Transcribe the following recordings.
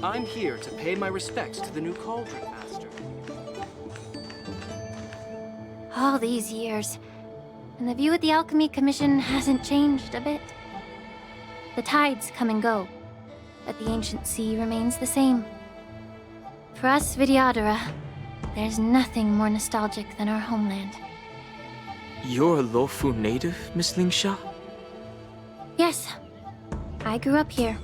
I'm here to pay my respects to the new Cauldron Master. All these years, and the view at the Alchemy Commission hasn't changed a bit. The tides come and go, but the ancient sea remains the same. For us Vidyadhara, there's nothing more nostalgic than our homeland. You're a Luofu native, Miss Lingsha? Yes, I grew up here,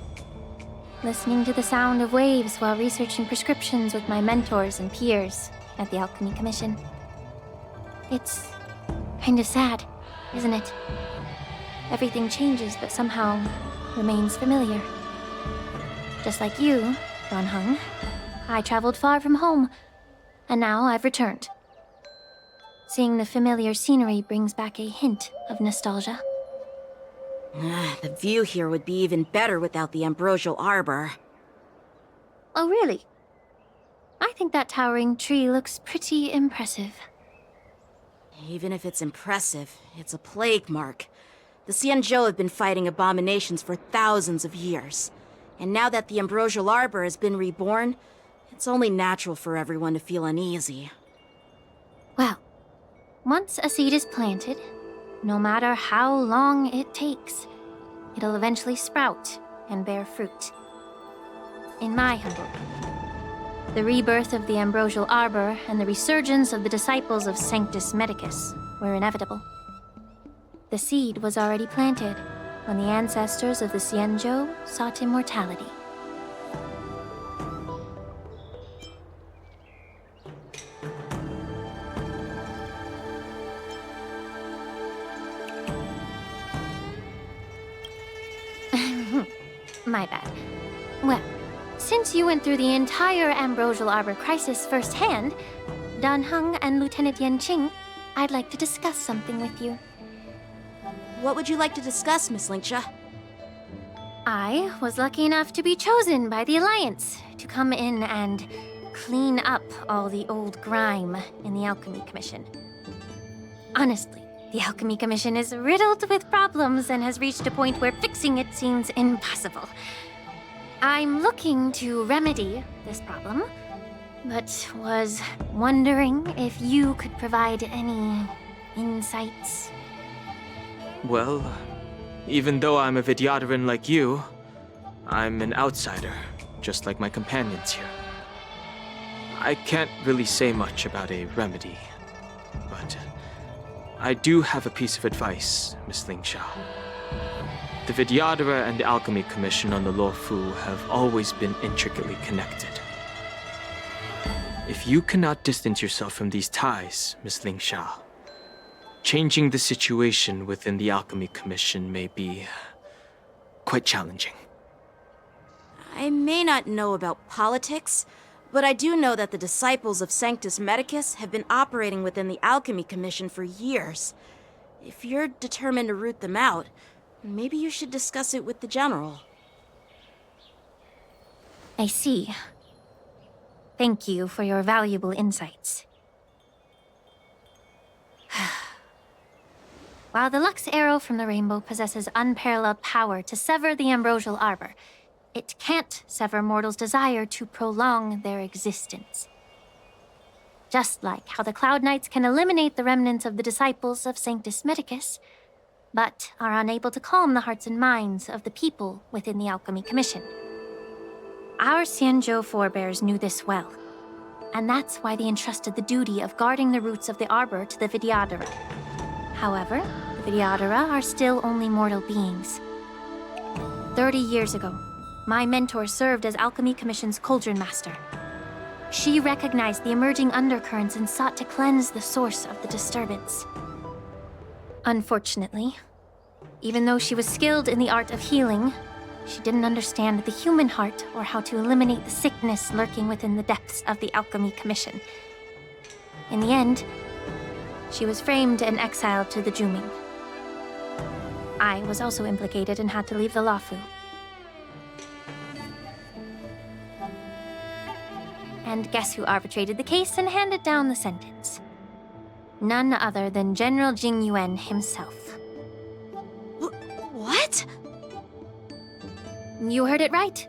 listening to the sound of waves while researching prescriptions with my mentors and peers at the Alchemy Commission. It's kind of sad, isn't it? Everything changes, but somehow remains familiar. Just like you, Don Hung, I traveled far from home, and now I've returned. Seeing the familiar scenery brings back a hint of nostalgia. The view here would be even better without the ambrosial arbor. Oh, really? I think that towering tree looks pretty impressive. Even if it's impressive, it's a plague mark. The Xianzhou have been fighting abominations for thousands of years. And now that the ambrosial arbor has been reborn, it's only natural for everyone to feel uneasy. Well, once a seed is planted, no matter how long it takes, it'll eventually sprout and bear fruit. In my humble opinion, the rebirth of the ambrosial arbor and the resurgence of the disciples of Sanctus Medicus were inevitable. The seed was already planted when the ancestors of the Xianzhou sought immortality. My bad. Well, since you went through the entire Ambrosial Arbor crisis firsthand, Dan Heng and Lieutenant Yanqing, I'd like to discuss something with you. What would you like to discuss, Miss Lingsha? I was lucky enough to be chosen by the Alliance to come in and clean up all the old grime in the Alchemy Commission. Honestly, the Alchemy Commission is riddled with problems and has reached a point where fixing it seems impossible. I'm looking to remedy this problem, but was wondering if you could provide any insights. Well, even though I'm a Vidyadharan like you, I'm an outsider, just like my companions here. I can't really say much about a remedy, but I do have a piece of advice, Miss Lingsha. The Vidyadhara and the Alchemy Commission on the Luofu have always been intricately connected. If you cannot distance yourself from these ties, Miss Lingsha, changing the situation within the Alchemy Commission may be quite challenging. I may not know about politics, but I do know that the disciples of Sanctus Medicus have been operating within the Alchemy Commission for years. If you're determined to root them out, maybe you should discuss it with the General. I see. Thank you for your valuable insights. While the Lux Arrow from the Rainbow possesses unparalleled power to sever the Ambrosial Arbor, it can't sever mortals' desire to prolong their existence. Just like how the Cloud Knights can eliminate the remnants of the disciples of Sanctus Medicus, but are unable to calm the hearts and minds of the people within the Alchemy Commission. Our Xianzhou forebears knew this well, and that's why they entrusted the duty of guarding the roots of the Arbor to the Vidyadhara. However, the Vidyadhara are still only mortal beings. 30 years ago, my mentor served as Alchemy Commission's Cauldron Master. She recognized the emerging undercurrents and sought to cleanse the source of the disturbance. Unfortunately, even though she was skilled in the art of healing, she didn't understand the human heart or how to eliminate the sickness lurking within the depths of the Alchemy Commission. In the end, she was framed and exiled to the Juming. I was also implicated and had to leave the Luofu. And guess who arbitrated the case and handed down the sentence? None other than General Jing Yuan himself. What? You heard it right.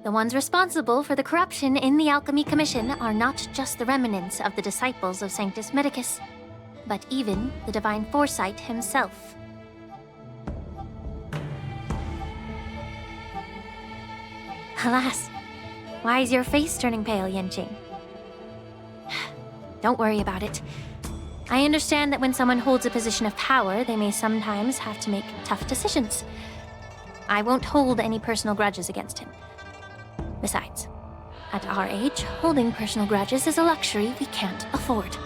The ones responsible for the corruption in the Alchemy Commission are not just the remnants of the disciples of Sanctus Medicus, but even the Divine Foresight himself. Alas, why is your face turning pale, Yanqing? Don't worry about it. I understand that when someone holds a position of power, they may sometimes have to make tough decisions. I won't hold any personal grudges against him. Besides, at our age, holding personal grudges is a luxury we can't afford.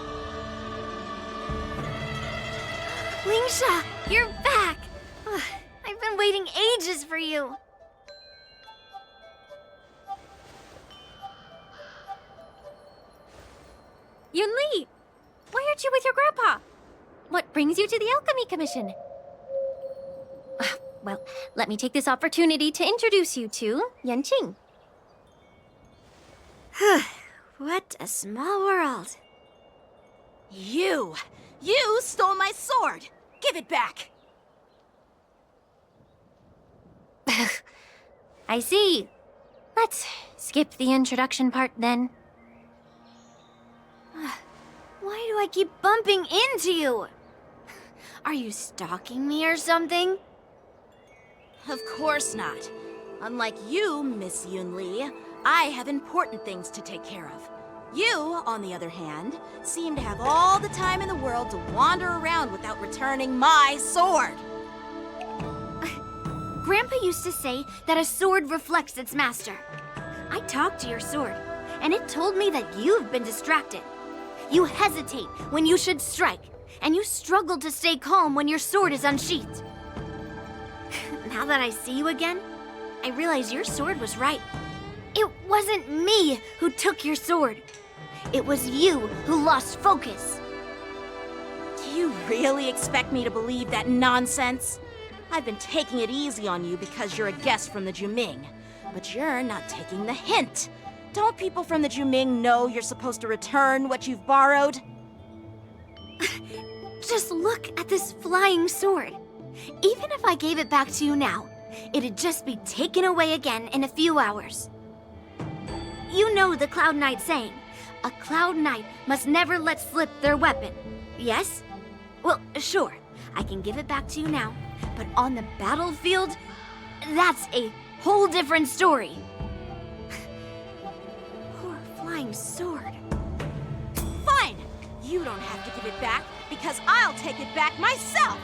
Lingsha, you're back! Ugh, I've been waiting ages for you. Yunli! Why aren't you with your grandpa? What brings you to the Alchemy Commission? Well, let me take this opportunity to introduce you to Yanqing. What a small world. You stole my sword! Give it back! I see. Let's skip the introduction part then. Why do I keep bumping into you? Are you stalking me or something? Of course not. Unlike you, Miss Yunli, I have important things to take care of. You, on the other hand, seem to have all the time in the world to wander around without returning my sword. Grandpa used to say that a sword reflects its master. I talked to your sword, and it told me that you've been distracted. You hesitate when you should strike, and you struggle to stay calm when your sword is unsheathed. Now that I see you again, I realize your sword was right. It wasn't me who took your sword. It was you who lost focus. Do you really expect me to believe that nonsense? I've been taking it easy on you because you're a guest from the Juming, but you're not taking the hint. Don't people from the Juming know you're supposed to return what you've borrowed? Just look at this flying sword. Even if I gave it back to you now, it'd just be taken away again in a few hours. You know the Cloud Knight saying, a Cloud Knight must never let slip their weapon. Yes? Well, sure, I can give it back to you now, but on the battlefield, that's a whole different story. Poor flying sword. Fine! You don't have to give it back, because I'll take it back myself!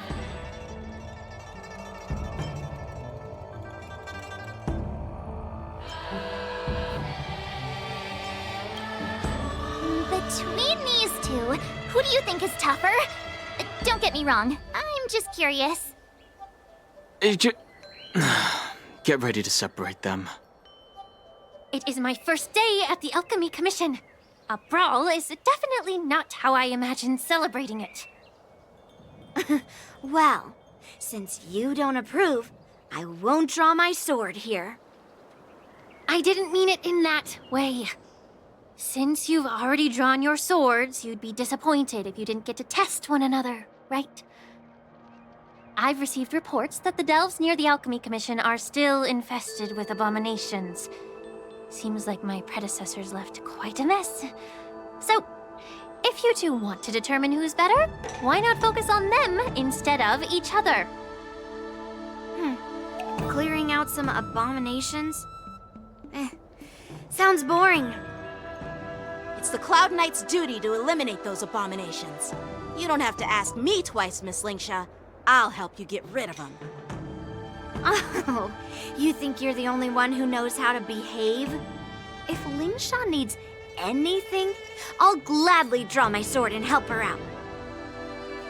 Between these two, who do you think is tougher? Don't get me wrong, I'm just curious. Get ready to separate them. It is my first day at the Alchemy Commission. A brawl is definitely not how I imagined celebrating it. Well, since you don't approve, I won't draw my sword here. I didn't mean it in that way. Since you've already drawn your swords, you'd be disappointed if you didn't get to test one another, right? I've received reports that the delves near the Alchemy Commission are still infested with abominations. Seems like my predecessors left quite a mess. So, if you two want to determine who's better, why not focus on them instead of each other? Clearing out some abominations? Sounds boring. It's the Cloud Knight's duty to eliminate those abominations. You don't have to ask me twice, Miss Lingsha. I'll help you get rid of them. Oh, you think you're the only one who knows how to behave? If Lingsha needs anything, I'll gladly draw my sword and help her out.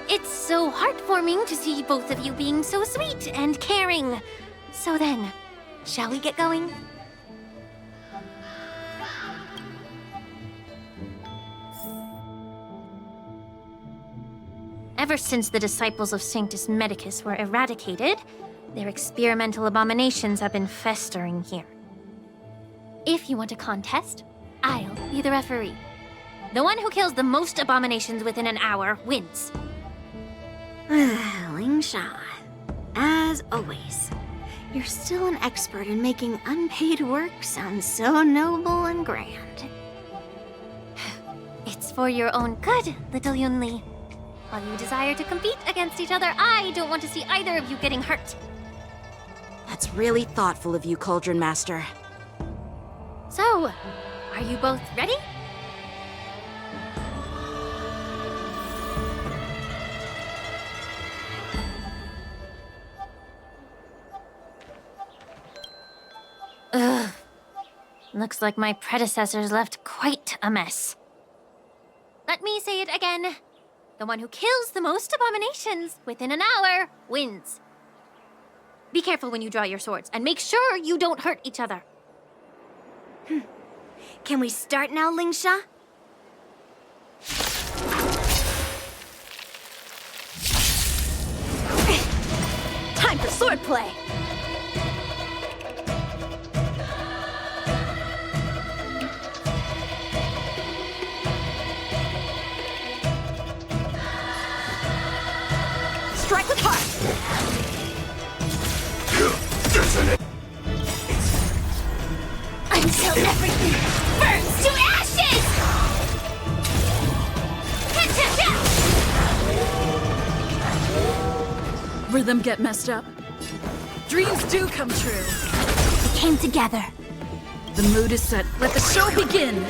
It's so heartwarming to see both of you being so sweet and caring. So then, shall we get going? Ever since the disciples of Sanctus Medicus were eradicated, their experimental abominations have been festering here. If you want a contest, I'll be the referee. The one who kills the most abominations within an hour wins. Lingsha, as always, You're still an expert in making unpaid work sound so noble and grand. It's for your own good, little Yunli. While you desire to compete against each other, I don't want to see either of you getting hurt. That's really thoughtful of you, Cauldron Master. So, are you both ready? Ugh. Looks like my predecessors left quite a mess. Let me say it again. The one who kills the most abominations within an hour wins. Be careful when you draw your swords, and make sure you don't hurt each other. Can we start now, Lingsha? Time for swordplay! Strike with heart! Until everything burns to ashes! Rhythm get messed up. Dreams do come true. We came together. The mood is set. Let the show begin!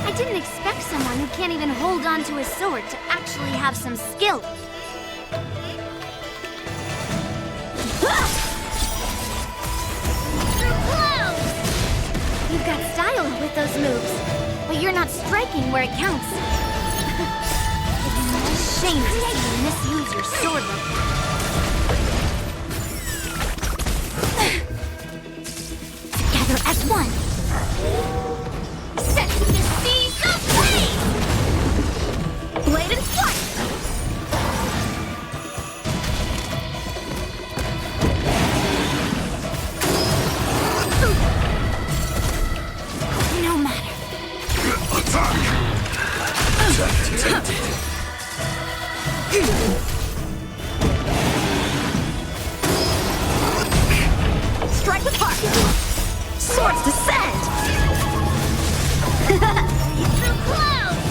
I didn't expect someone who can't even hold on to his sword to actually have some skill. You've got style with those moves, but you're not striking where it counts. It's a shame to see you misuse your sword like that. Together as one. Set to the seas of flame! Blade and flight! No matter. Strike with heart! Swords descend! Through clouds!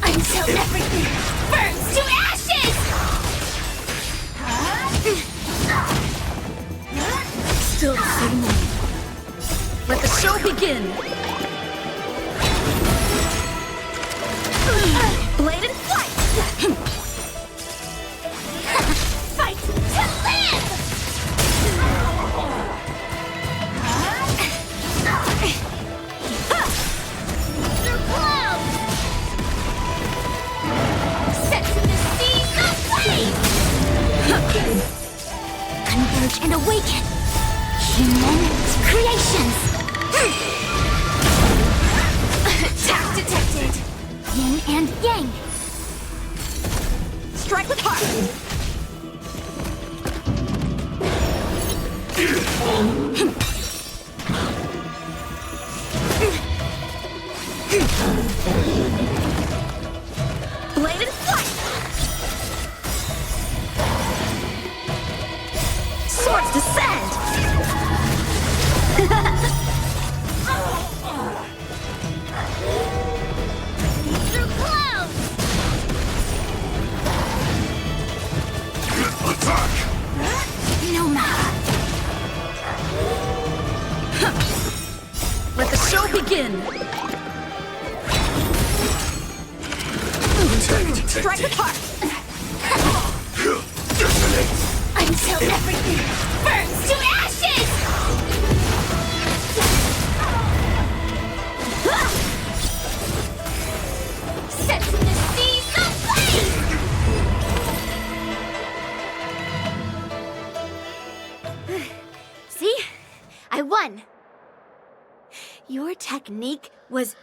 Until everything burns to ashes! Still the same moment. Let the show begin! Blade and flight! Fight to live! Through clouds! Set to the seas of flame! Converge and awaken! Human creations! Attack detected! Yin and yang! Strike with heart! Blade and flight! Swords descend! Through clouds! No matter. Let the show begin! Strike with heart! Until everything burns to ashes! Set to the seas of flame! See? I won! Your technique was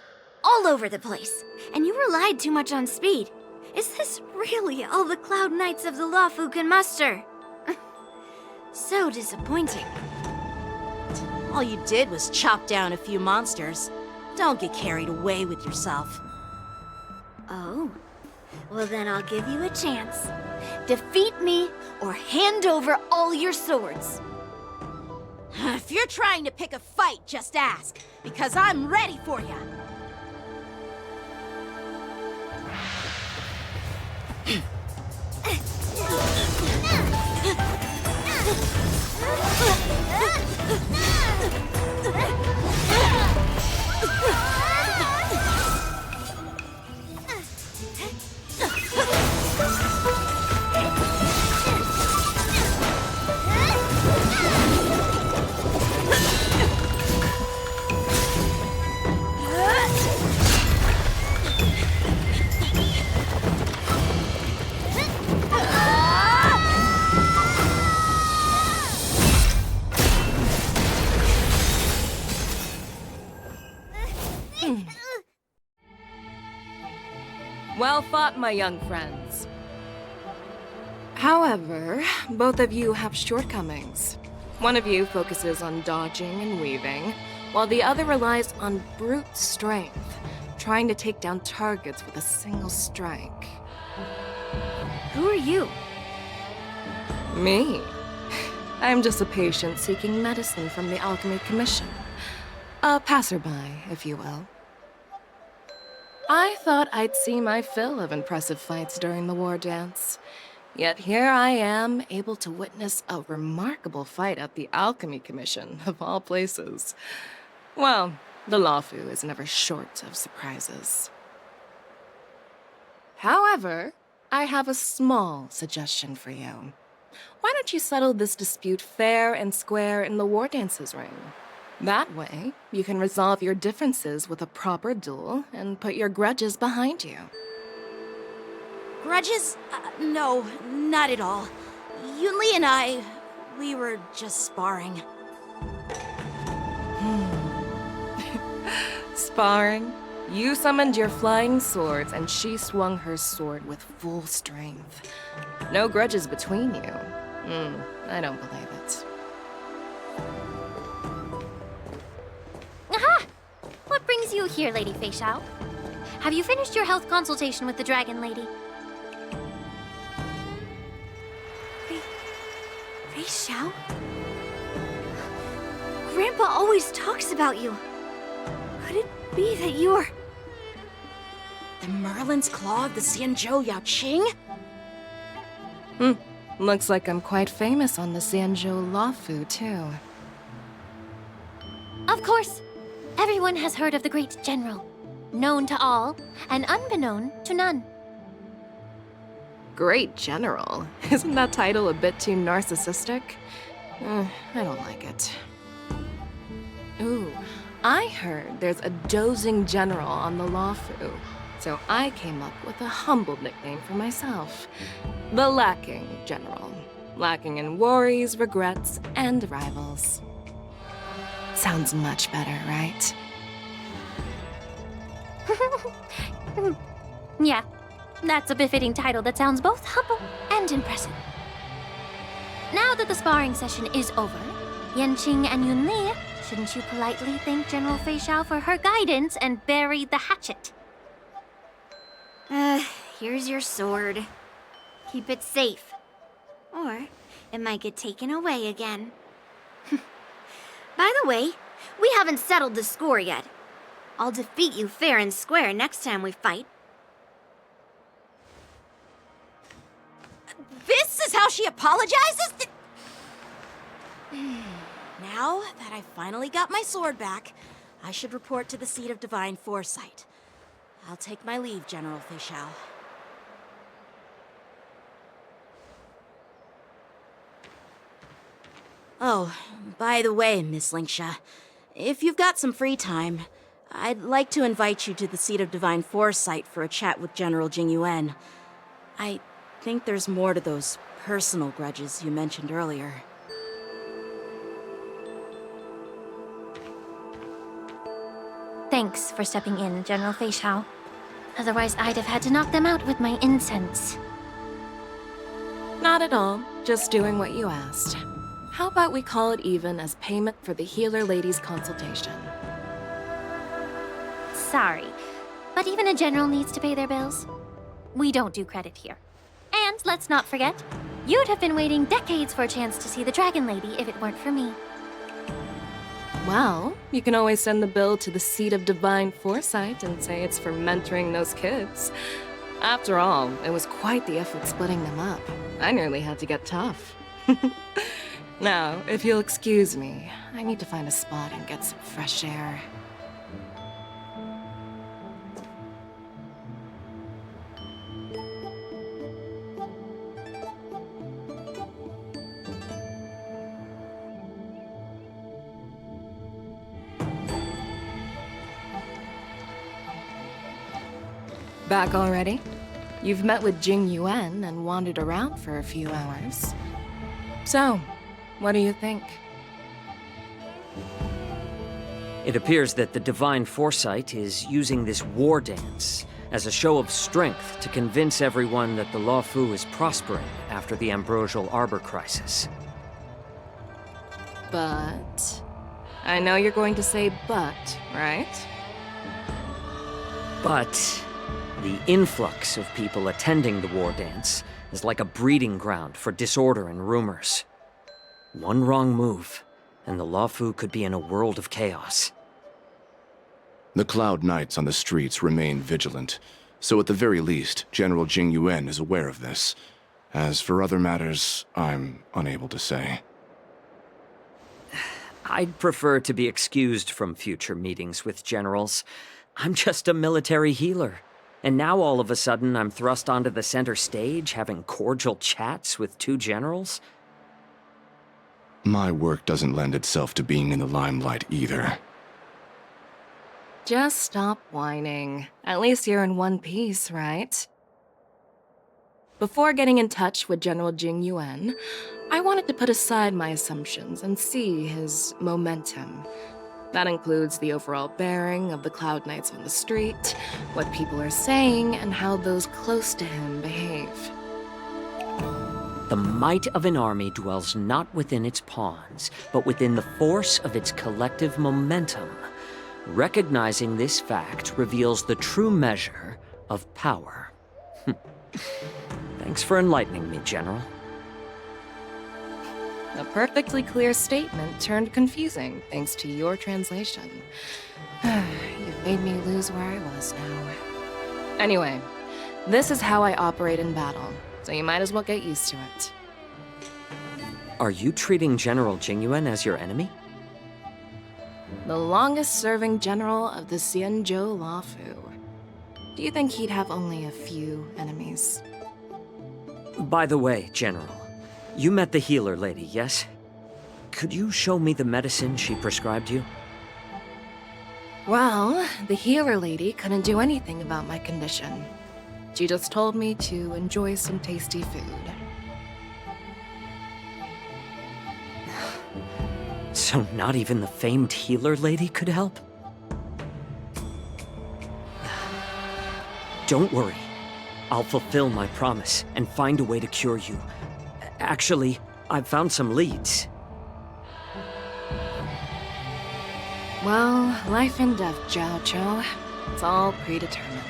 all over the place, and you relied too much on speed. Is this really all the Cloud Knights of the Luofu can muster? So disappointing. All you did was chop down a few monsters. Don't get carried away with yourself. Oh, well then I'll give you a chance. Defeat me or hand over all your swords. If you're trying to pick a fight, just ask, because I'm ready for you. Well fought, my young friends. However, both of you have shortcomings. One of you focuses on dodging and weaving, while the other relies on brute strength, trying to take down targets with a single strike. Who are you? Me? I'm just a patient seeking medicine from the Alchemy Commission. A passerby, if you will. I thought I'd see my fill of impressive fights during the war dance. Yet here I am, able to witness a remarkable fight at the Alchemy Commission, of all places. Well, the Lawfu is never short of surprises. However, I have a small suggestion for you. Why don't you settle this dispute fair and square in the war dances ring? That way, you can resolve your differences with a proper duel and put your grudges behind you. Grudges? No, not at all. Yunli and we were just sparring. Sparring? You summoned your flying swords and she swung her sword with full strength. No grudges between you. I don't believe it. Aha! What brings you here, Lady Feixiao? Have you finished your health consultation with the Dragon Lady? Feixiao? Grandpa always talks about you. Could it be that you're... The Merlin's Claw of the Xianzhou Yaoqing? Looks like I'm quite famous on the Xianzhou Lawfu, too. Of course. Everyone has heard of the great general. Known to all, and unbeknown to none. Great General? Isn't that title a bit too narcissistic? I don't like it. Ooh, I heard there's a dozing general on the Lawfu, so I came up with a humble nickname for myself. The Lacking General. Lacking in worries, regrets, and rivals. Sounds much better, right? Yeah, that's a befitting title that sounds both humble and impressive. Now that the sparring session is over, Yanqing and Yunli, shouldn't you politely thank General Feixiao for her guidance and bury the hatchet? Here's your sword. Keep it safe. Or it might get taken away again. By the way, we haven't settled the score yet. I'll defeat you fair and square next time we fight. This is how she apologizes? Now that I finally got my sword back, I should report to the seat of divine foresight. I'll take my leave, General Feixiao. Oh, by the way, Miss Linxia, if you've got some free time, I'd like to invite you to the seat of divine foresight for a chat with General Jingyuan. I think there's more to those personal grudges you mentioned earlier. Thanks for stepping in, General Feixiao. Otherwise, I'd have had to knock them out with my incense. Not at all. Just doing what you asked. How about we call it even as payment for the healer lady's consultation? Sorry, but even a general needs to pay their bills. We don't do credit here. And let's not forget, you'd have been waiting decades for a chance to see the Dragon Lady if it weren't for me. Well, you can always send the bill to the seat of divine foresight and say it's for mentoring those kids. After all, it was quite the effort splitting them up. I nearly had to get tough. Now, if you'll excuse me, I need to find a spot and get some fresh air. Back already? You've met with Jing Yuan and wandered around for a few hours. So, what do you think? It appears that the Divine Foresight is using this war dance as a show of strength to convince everyone that the Luofu is prospering after the Ambrosial Arbor crisis. But... I know you're going to say but, right? But the influx of people attending the war dance is like a breeding ground for disorder and rumors. One wrong move, and the Luofu could be in a world of chaos. The Cloud Knights on the streets remain vigilant, so at the very least, General Jing Yuan is aware of this. As for other matters, I'm unable to say. I'd prefer to be excused from future meetings with generals. I'm just a military healer. And now all of a sudden I'm thrust onto the center stage having cordial chats with two generals? My work doesn't lend itself to being in the limelight either. Just stop whining. At least you're in one piece, right? Before getting in touch with General Jing Yuan, I wanted to put aside my assumptions and see his momentum. That includes the overall bearing of the Cloud Knights on the street, what people are saying, and how those close to him behave. The might of an army dwells not within its pawns, but within the force of its collective momentum. Recognizing this fact reveals the true measure of power. Thanks for enlightening me, General. A perfectly clear statement turned confusing thanks to your translation. You've made me lose where I was now. Anyway, this is how I operate in battle, so you might as well get used to it. Are you treating General Jing Yuan as your enemy? The longest-serving general of the Xianzhou Luofu. Do you think he'd have only a few enemies? By the way, General, you met the healer lady, yes? Could you show me the medicine she prescribed you? Well, the healer lady couldn't do anything about my condition. She just told me to enjoy some tasty food. So not even the famed healer lady could help? Don't worry. I'll fulfill my promise and find a way to cure you. Actually, I've found some leads. Well, life and death, Zhao Chou. It's all predetermined.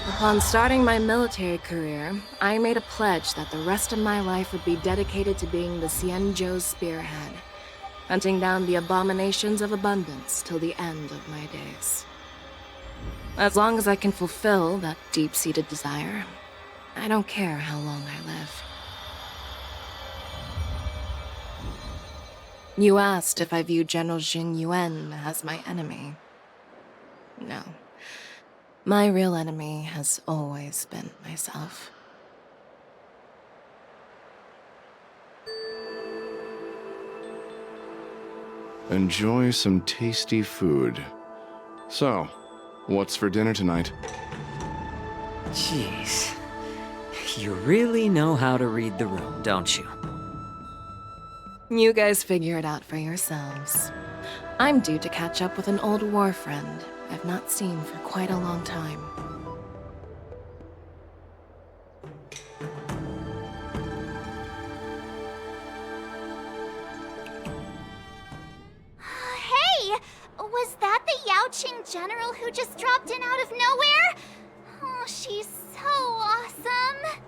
Upon starting my military career, I made a pledge that the rest of my life would be dedicated to being the Xianzhou spearhead, hunting down the abominations of abundance till the end of my days. As long as I can fulfill that deep-seated desire, I don't care how long I live. You asked if I view General Jing Yuan as my enemy. No. My real enemy has always been myself. Enjoy some tasty food. So, what's for dinner tonight? Jeez. You really know how to read the room, don't you? You guys figure it out for yourselves. I'm due to catch up with an old war friend I've not seen for quite a long time. general who just dropped in out of nowhere? Oh, she's so awesome.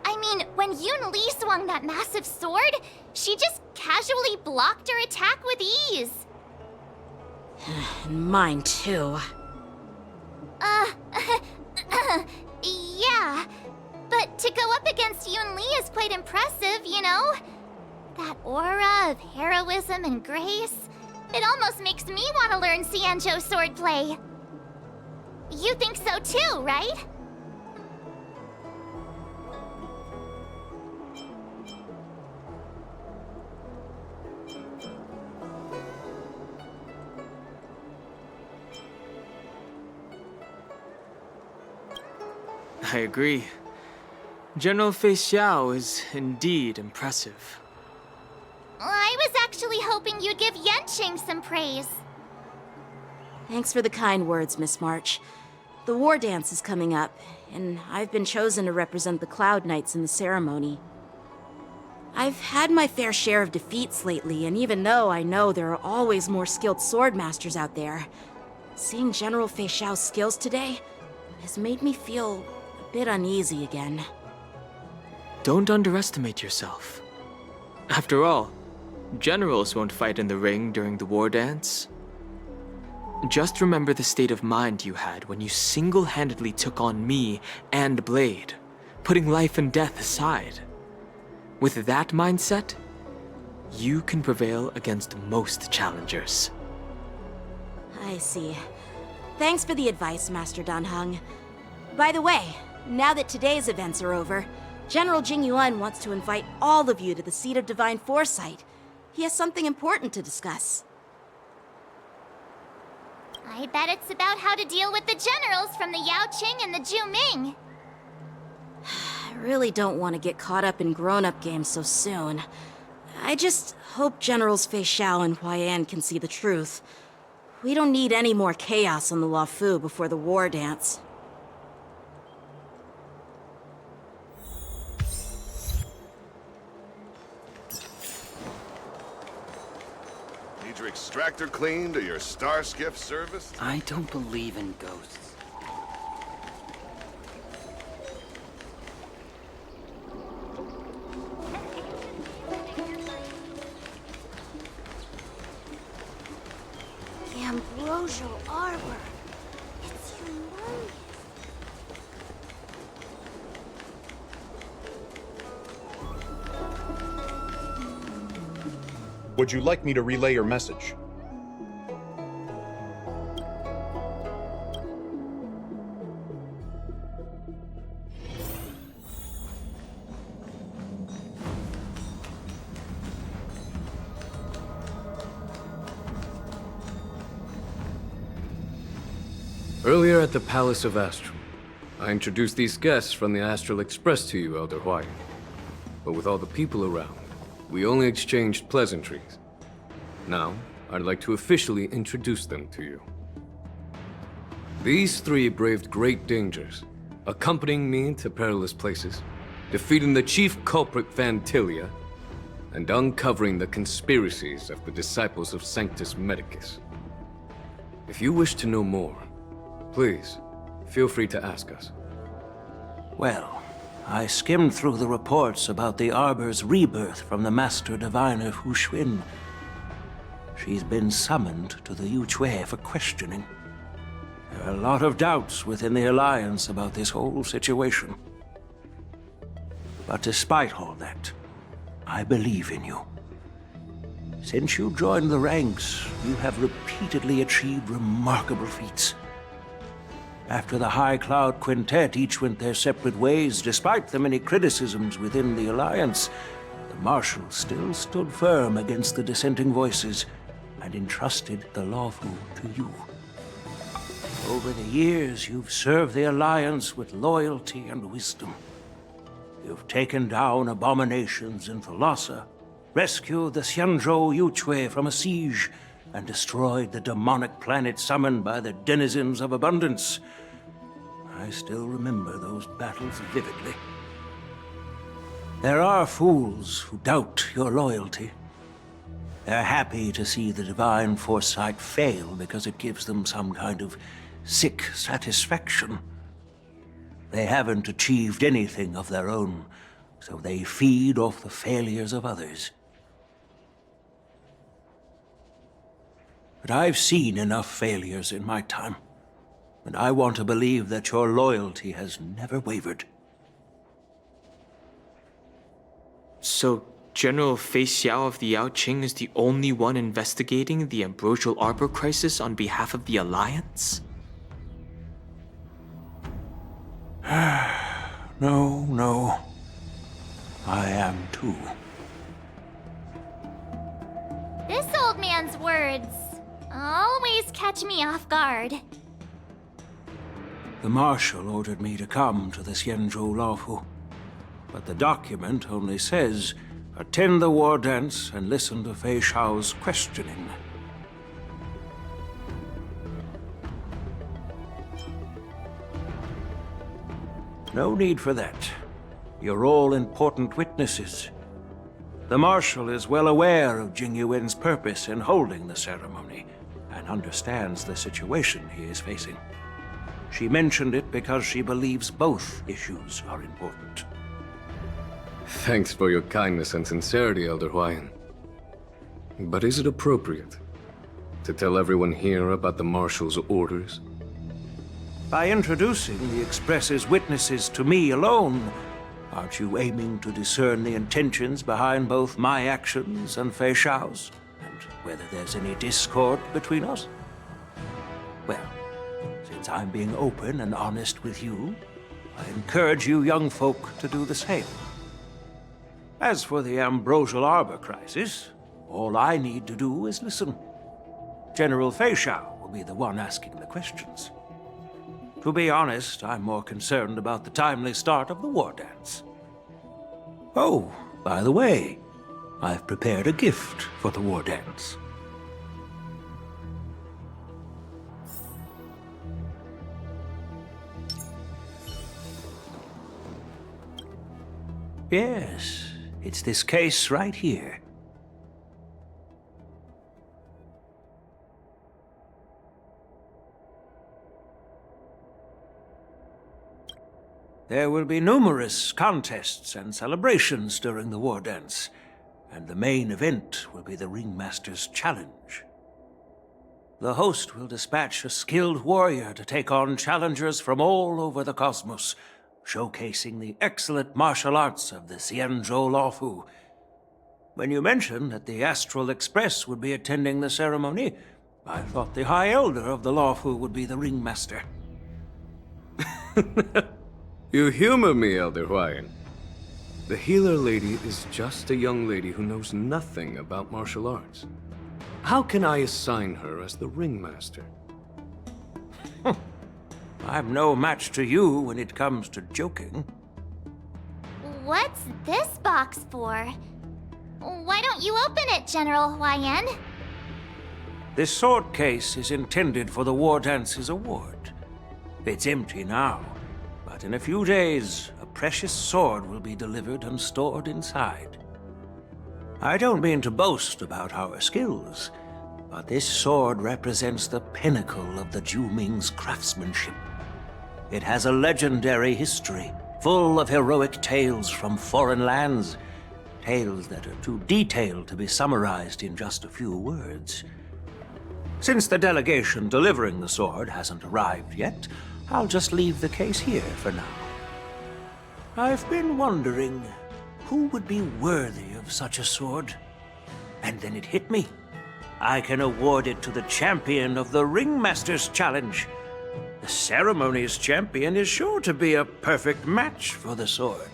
I mean, when Yunli swung that massive sword, she just casually blocked her attack with ease. Mine too. Yeah. But to go up against Yunli is quite impressive, you know? That aura of heroism and grace, it almost makes me want to learn Xianzhou swordplay. You think so too, right? I agree. General Feixiao is indeed impressive. I was actually hoping you'd give Yanqing some praise. Thanks for the kind words, Miss March. The war dance is coming up, and I've been chosen to represent the Cloud Knights in the ceremony. I've had my fair share of defeats lately, and even though I know there are always more skilled sword masters out there, seeing General Feixiao's skills today has made me feel a bit uneasy again. Don't underestimate yourself. After all, generals won't fight in the ring during the war dance. Just remember the state of mind you had when you single-handedly took on me and Blade, putting life and death aside. With that mindset, you can prevail against most challengers. I see. Thanks for the advice, Master Dan Heng. By the way, now that today's events are over, General Jing Yuan wants to invite all of you to the Seat of Divine Foresight. He has something important to discuss. I bet it's about how to deal with the generals from the Yaoqing and the Zhuming. I really don't want to get caught up in grown-up games so soon. I just hope Generals Feixiao and Huaiyan can see the truth. We don't need any more chaos on the Luofu before the war dance. Need your extractor cleaned or your star skiff serviced? I don't believe in ghosts. The Ambrosial Arbor. It's humongous. Would you like me to relay your message? Earlier at the Palace of Astral, I introduced these guests from the Astral Express to you, Elder Huai. But with all the people around, we only exchanged pleasantries. Now, I'd like to officially introduce them to you. These three braved great dangers, accompanying me to perilous places, defeating the chief culprit Vantilia, and uncovering the conspiracies of the disciples of Sanctus Medicus. If you wish to know more, please, feel free to ask us. Well, I skimmed through the reports about the Arbor's rebirth from the Master Diviner Hu Xuan. She's been summoned to the Yuchui for questioning. There are a lot of doubts within the Alliance about this whole situation. But despite all that, I believe in you. Since you joined the ranks, you have repeatedly achieved remarkable feats. After the High Cloud Quintet each went their separate ways, despite the many criticisms within the Alliance, the Marshal still stood firm against the dissenting voices and entrusted the Luofu to you. Over the years, you've served the Alliance with loyalty and wisdom. You've taken down abominations in Thalassa, rescued the Xianzhou Yuchui from a siege, and destroyed the demonic planet summoned by the denizens of abundance. I still remember those battles vividly. There are fools who doubt your loyalty. They're happy to see the divine foresight fail because it gives them some kind of sick satisfaction. They haven't achieved anything of their own, so they feed off the failures of others. But I've seen enough failures in my time, and I want to believe that your loyalty has never wavered. So, General Feixiao of the Yanqing is the only one investigating the Ambrosial Arbor crisis on behalf of the Alliance? No. I am too. This old man's words always catch me off guard. The Marshal ordered me to come to the Xianzhou Laofu, but the document only says, attend the war dance and listen to Feixiao's questioning. No need for that. You're all important witnesses. The Marshal is well aware of Jing Yuan's purpose in holding the ceremony, and understands the situation he is facing. She mentioned it because she believes both issues are important. Thanks for your kindness and sincerity, Elder Huayan. But is it appropriate to tell everyone here about the Marshal's orders? By introducing the Express's witnesses to me alone, aren't you aiming to discern the intentions behind both my actions and Feixiao's? And whether there's any discord between us? Well, since I'm being open and honest with you, I encourage you young folk to do the same. As for the Ambrosial Arbor crisis, all I need to do is listen. General Feixiao will be the one asking the questions. To be honest, I'm more concerned about the timely start of the war dance. Oh, by the way, I've prepared a gift for the war dance. Yes, it's this case right here. There will be numerous contests and celebrations during the war dance, and the main event will be the Ringmaster's Challenge. The host will dispatch a skilled warrior to take on challengers from all over the cosmos, showcasing the excellent martial arts of the Xianzhou Laofu. When you mentioned that the Astral Express would be attending the ceremony, I thought the High Elder of the Laofu would be the Ringmaster. You humor me, Elder Huayan. The healer lady is just a young lady who knows nothing about martial arts. How can I assign her as the ringmaster? I'm no match to you when it comes to joking. What's this box for? Why don't you open it, General Huayan? This sword case is intended for the War Dance's award. It's empty now, but in a few days, a precious sword will be delivered and stored inside. I don't mean to boast about our skills, but this sword represents the pinnacle of the Zhu-Ming's craftsmanship. It has a legendary history, full of heroic tales from foreign lands, tales that are too detailed to be summarized in just a few words. Since the delegation delivering the sword hasn't arrived yet, I'll just leave the case here for now. I've been wondering who would be worthy of such a sword. And then it hit me. I can award it to the champion of the Ringmaster's Challenge. The ceremony's champion is sure to be a perfect match for the sword.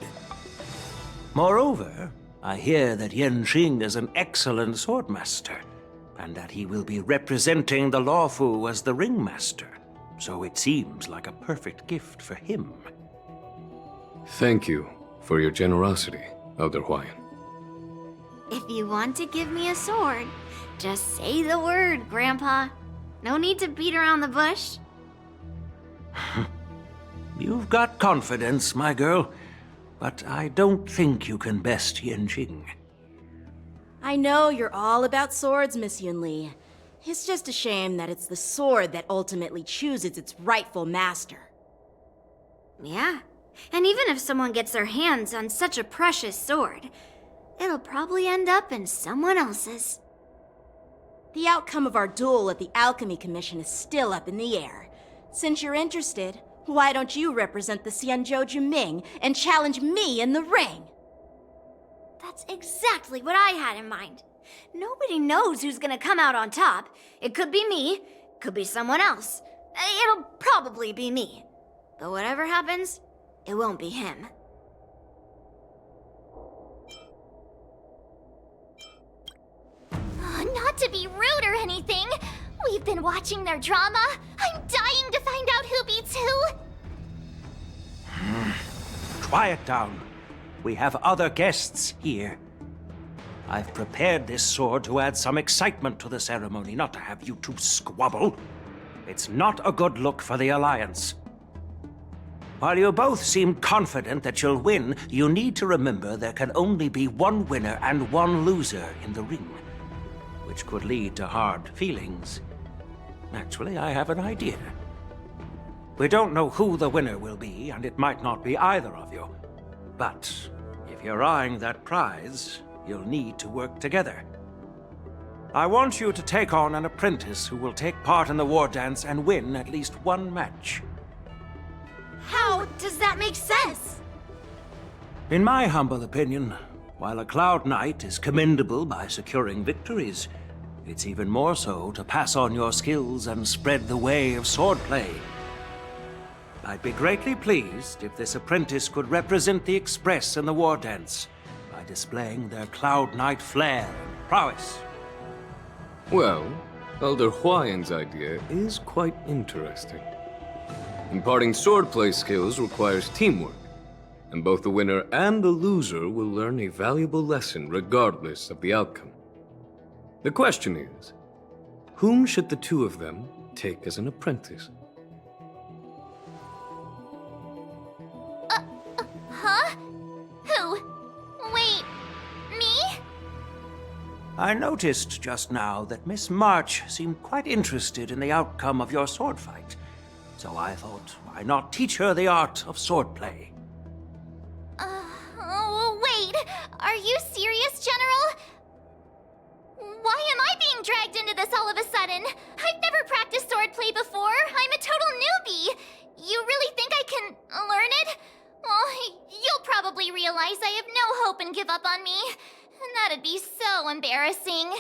Moreover, I hear that Yanqing is an excellent swordmaster, and that he will be representing the Laofu as the Ringmaster, so it seems like a perfect gift for him. Thank you for your generosity, Elder Huayan. If you want to give me a sword, just say the word, Grandpa. No need to beat around the bush. You've got confidence, my girl, but I don't think you can best Yanqing. I know you're all about swords, Miss Yunli. It's just a shame that it's the sword that ultimately chooses its rightful master. Yeah, and even if someone gets their hands on such a precious sword, it'll probably end up in someone else's. The outcome of our duel at the Alchemy Commission is still up in the air. Since you're interested, why don't you represent the Xianzhou Juming and challenge me in the ring? That's exactly what I had in mind. Nobody knows who's gonna come out on top. It could be me, could be someone else. It'll probably be me. But whatever happens, it won't be him. Not to be rude or anything. We've been watching their drama. I'm dying to find out who beats who. Quiet down. We have other guests here. I've prepared this sword to add some excitement to the ceremony, not to have you two squabble. It's not a good look for the Alliance. While you both seem confident that you'll win, you need to remember there can only be one winner and one loser in the ring, which could lead to hard feelings. Actually, I have an idea. We don't know who the winner will be, and it might not be either of you. But if you're eyeing that prize, you'll need to work together. I want you to take on an apprentice who will take part in the war dance and win at least one match. How does that make sense? In my humble opinion, while a Cloud Knight is commendable by securing victories, it's even more so to pass on your skills and spread the way of swordplay. I'd be greatly pleased if this apprentice could represent the Express in the war dance by displaying their Cloud Knight flair and prowess. Well, Elder Huayan's idea is quite interesting. Imparting swordplay skills requires teamwork, and both the winner and the loser will learn a valuable lesson regardless of the outcome. The question is, whom should the two of them take as an apprentice? Huh? Who? Wait, me? I noticed just now that Miss March seemed quite interested in the outcome of your sword fight. So I thought, why not teach her the art of swordplay? Wait, are you serious, General? Why am I being dragged into this all of a sudden? I've never practiced swordplay before. I'm a total newbie. You really think I can learn it? Well, you'll probably realize I have no hope and give up on me. And that'd be so embarrassing.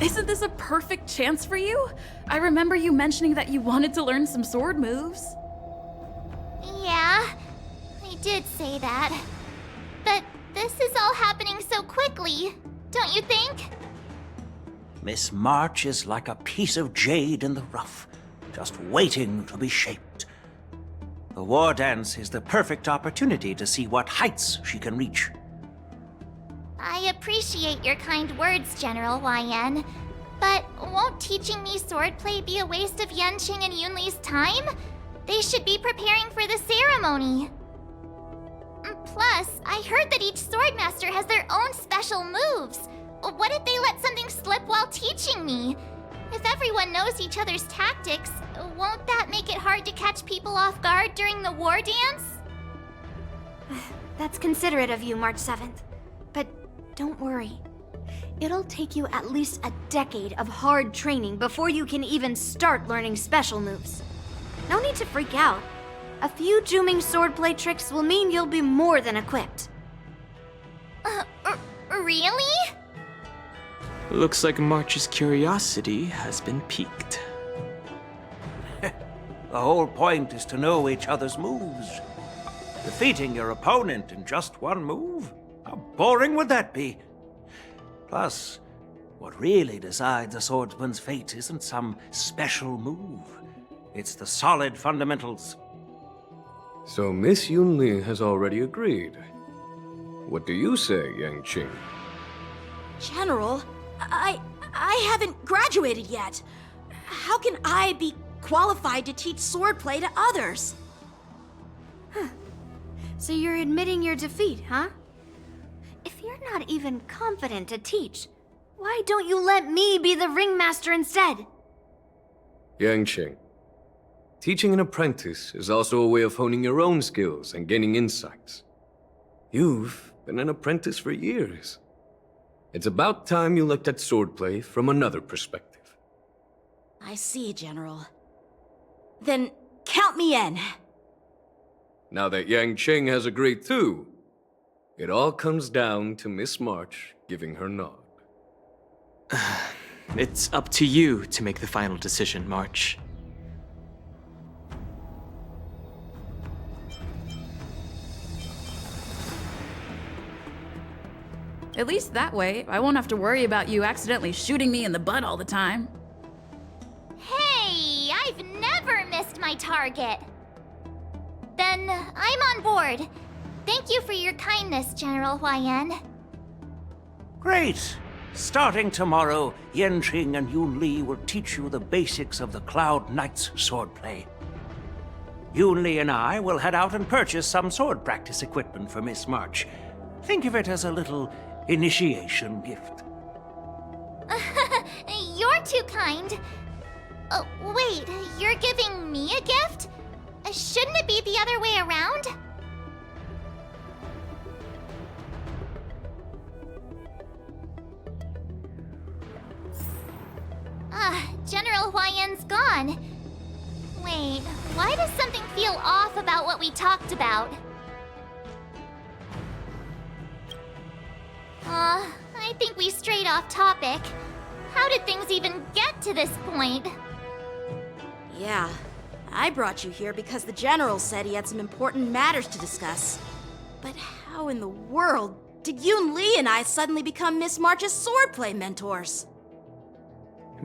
Isn't this a perfect chance for you? I remember you mentioning that you wanted to learn some sword moves. Yeah, I did say that. But this is all happening so quickly, don't you think? Miss March is like a piece of jade in the rough, just waiting to be shaped. The war dance is the perfect opportunity to see what heights she can reach. I appreciate your kind words, General Yan, but won't teaching me swordplay be a waste of Yanqing and Yunli's time? They should be preparing for the ceremony. Plus, I heard that each swordmaster has their own special moves. What if they let something slip while teaching me? If everyone knows each other's tactics, won't that make it hard to catch people off guard during the war dance? That's considerate of you, March 7th. But don't worry. It'll take you at least a decade of hard training before you can even start learning special moves. No need to freak out. A few Juming swordplay tricks will mean you'll be more than equipped. Really? Looks like March's curiosity has been piqued. The whole point is to know each other's moves. Defeating your opponent in just one move? How boring would that be? Plus, what really decides a swordsman's fate isn't some special move. It's the solid fundamentals. So Miss Yunli has already agreed. What do you say, Yanqing? General, I haven't graduated yet. How can I be qualified to teach swordplay to others? So you're admitting your defeat, huh? If you're not even confident to teach, why don't you let me be the ringmaster instead? Yanqing, teaching an apprentice is also a way of honing your own skills and gaining insights. You've been an apprentice for years. It's about time you looked at swordplay from another perspective. I see, General. Then count me in. Now that Yanqing has agreed too, it all comes down to Miss March giving her nod. It's up to you to make the final decision, March. At least that way, I won't have to worry about you accidentally shooting me in the butt all the time. Hey, I've never missed my target. Then I'm on board. Thank you for your kindness, General Huaiyan. Great! Starting tomorrow, Yanqing and Yunli will teach you the basics of the Cloud Knight's swordplay. Yunli and I will head out and purchase some sword practice equipment for Miss March. Think of it as a little initiation gift. You're too kind. Oh, wait, you're giving me a gift? Shouldn't it be the other way around? General Huaiyan's gone. Wait, why does something feel off about what we talked about? I think we strayed off topic. How did things even get to this point? Yeah, I brought you here because the General said he had some important matters to discuss. But how in the world did Yunli and I suddenly become Miss March's swordplay mentors?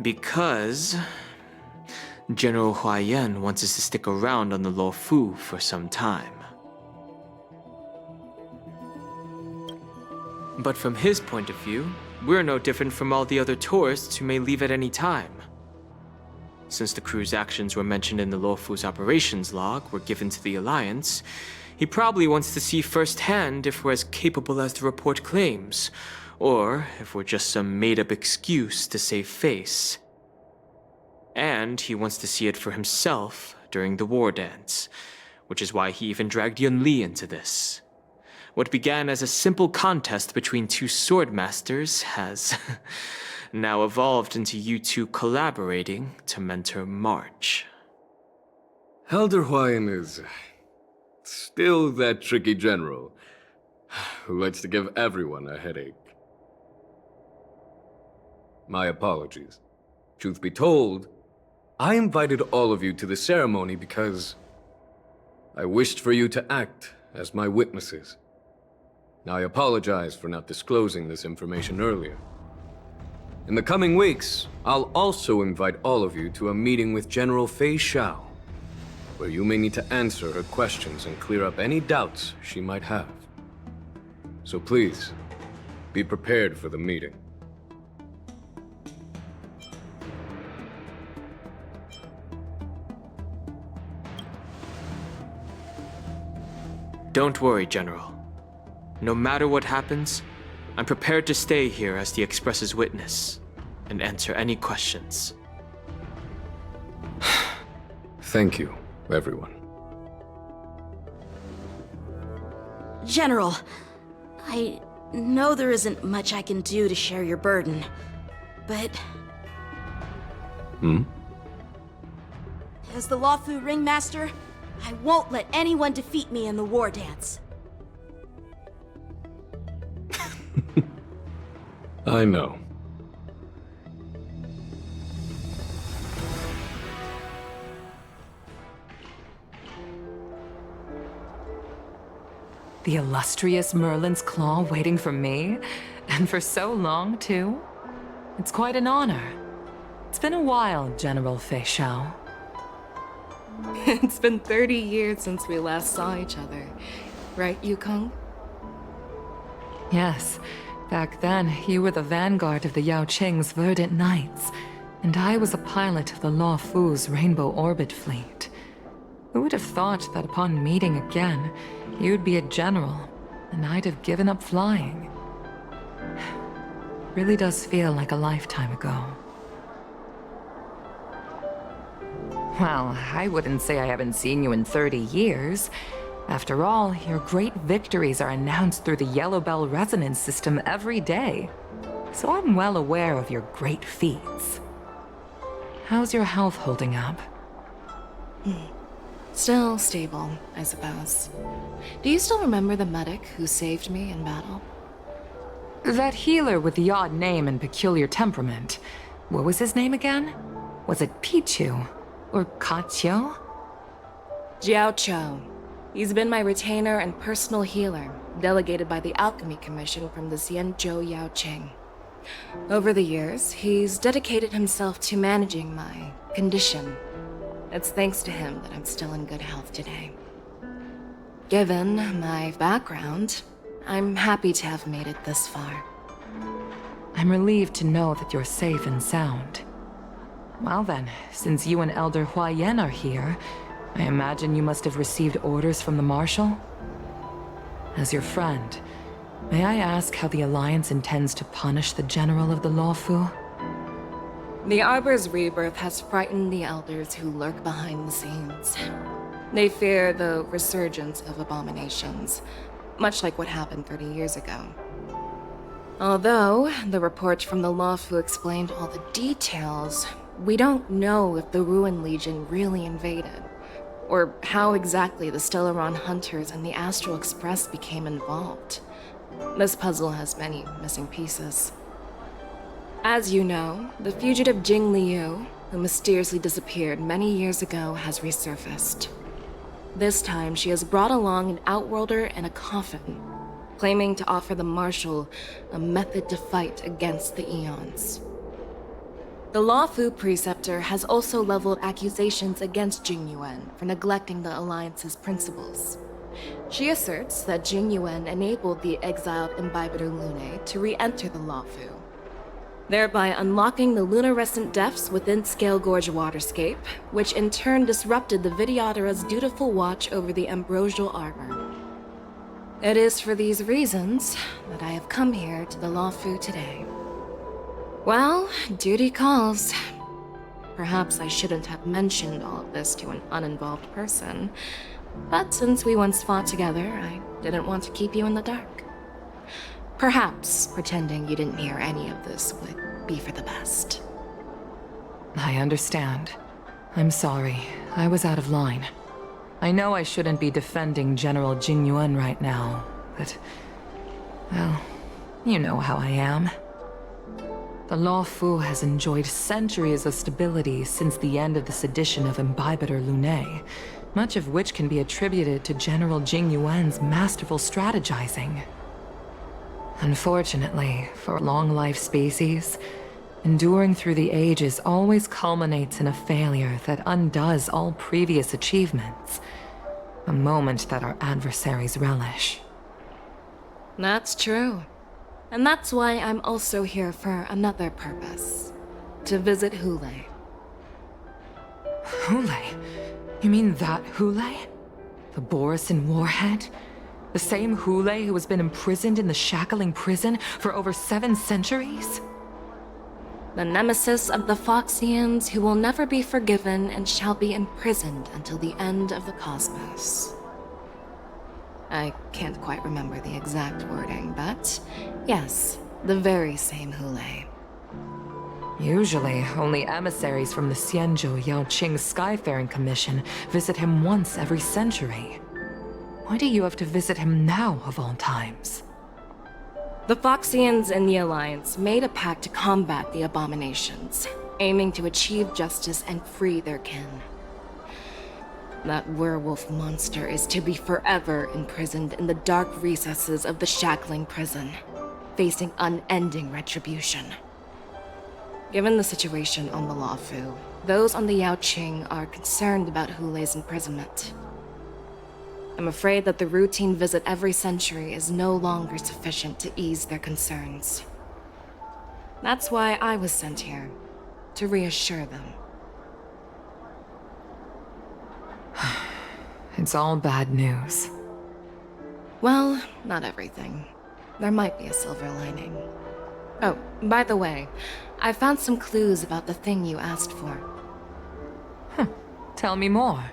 Because General Huaiyan wants us to stick around on the Luofu for some time. But from his point of view, we're no different from all the other tourists who may leave at any time. Since the crew's actions were mentioned in the Luofu's operations log were given to the Alliance, he probably wants to see firsthand if we're as capable as the report claims, or if we're just some made-up excuse to save face. And he wants to see it for himself during the war dance, which is why he even dragged Yunli into this. What began as a simple contest between two sword masters has now evolved into you two collaborating to mentor March. Elder Huaiyan is still that tricky general who likes to give everyone a headache. My apologies. Truth be told, I invited all of you to the ceremony because I wished for you to act as my witnesses. Now, I apologize for not disclosing this information earlier. In the coming weeks, I'll also invite all of you to a meeting with General Feixiao, where you may need to answer her questions and clear up any doubts she might have. So please, be prepared for the meeting. Don't worry, General. No matter what happens, I'm prepared to stay here as the Express's witness and answer any questions. Thank you, everyone. General, I know there isn't much I can do to share your burden, but... As the Luofu Ringmaster, I won't let anyone defeat me in the war dance. I know. The illustrious Merlin's Claw waiting for me? And for so long, too? It's quite an honor. It's been a while, General Feixiao. It's been 30 years since we last saw each other. Right, Yukong? Yes. Back then, you were the vanguard of the Yaoqing's Verdant Knights, and I was a pilot of the Luofu's Rainbow Orbit Fleet. Who would have thought that upon meeting again, you'd be a general, and I'd have given up flying? Really does feel like a lifetime ago. Well, I wouldn't say I haven't seen you in 30 years. After all, your great victories are announced through the Yellow Bell resonance system every day. So I'm well aware of your great feats. How's your health holding up? Still stable, I suppose. Do you still remember the medic who saved me in battle? That healer with the odd name and peculiar temperament. What was his name again? Was it Pichu? Or Kachio? Jiao Cho. He's been my retainer and personal healer, delegated by the Alchemy Commission from the Xianzhou Yaoqing. Over the years, he's dedicated himself to managing my condition. It's thanks to him that I'm still in good health today. Given my background, I'm happy to have made it this far. I'm relieved to know that you're safe and sound. Well then, since you and Elder Huayan are here, I imagine you must have received orders from the Marshal? As your friend, may I ask how the Alliance intends to punish the General of the Lawfu? The Arbor's rebirth has frightened the Elders who lurk behind the scenes. They fear the resurgence of abominations, much like what happened 30 years ago. Although the report from the Lawfu explained all the details, we don't know if the Ruin Legion really invaded, or how exactly the Stellaron Hunters and the Astral Express became involved. This puzzle has many missing pieces. As you know, the fugitive Jing Liu, who mysteriously disappeared many years ago, has resurfaced. This time, she has brought along an Outworlder and a coffin, claiming to offer the Marshal a method to fight against the Eons. The Lawfu Preceptor has also leveled accusations against Jing Yuan for neglecting the Alliance's principles. She asserts that Jing Yuan enabled the exiled Imbibitor Lunae to re-enter the Lawfu, thereby unlocking the lunarescent depths within Scale Gorge Waterscape, which in turn disrupted the Vidyadhara's dutiful watch over the Ambrosial Arbor. It is for these reasons that I have come here to the Lawfu today. Well, duty calls. Perhaps I shouldn't have mentioned all of this to an uninvolved person, but since we once fought together, I didn't want to keep you in the dark. Perhaps pretending you didn't hear any of this would be for the best. I understand. I'm sorry. I was out of line. I know I shouldn't be defending General Jing Yuan right now, but... well, you know how I am. The Lawfu has enjoyed centuries of stability since the end of the sedition of Imbibitor Lunae, much of which can be attributed to General Jing Yuan's masterful strategizing. Unfortunately, for a long-life species, enduring through the ages always culminates in a failure that undoes all previous achievements, a moment that our adversaries relish. That's true. And that's why I'm also here for another purpose. To visit Hule. Hule? You mean that Hule? The Borisin warhead? The same Hule who has been imprisoned in the Shackling prison for over 7 centuries? The nemesis of the Foxians who will never be forgiven and shall be imprisoned until the end of the cosmos. I can't quite remember the exact wording, but yes, the very same Hule. Usually, only emissaries from the Xianzhou Yaoqing Skyfaring Commission visit him once every century. Why do you have to visit him now, of all times? The Foxians and the Alliance made a pact to combat the abominations, aiming to achieve justice and free their kin. That werewolf monster is to be forever imprisoned in the dark recesses of the Shackling prison, facing unending retribution. Given the situation on the Lawfu, those on the Yaoqing are concerned about Hule's imprisonment. I'm afraid that the routine visit every century is no longer sufficient to ease their concerns. That's why I was sent here, to reassure them. It's all bad news. Well, not everything. There might be a silver lining. Oh, by the way, I found some clues about the thing you asked for. Tell me more.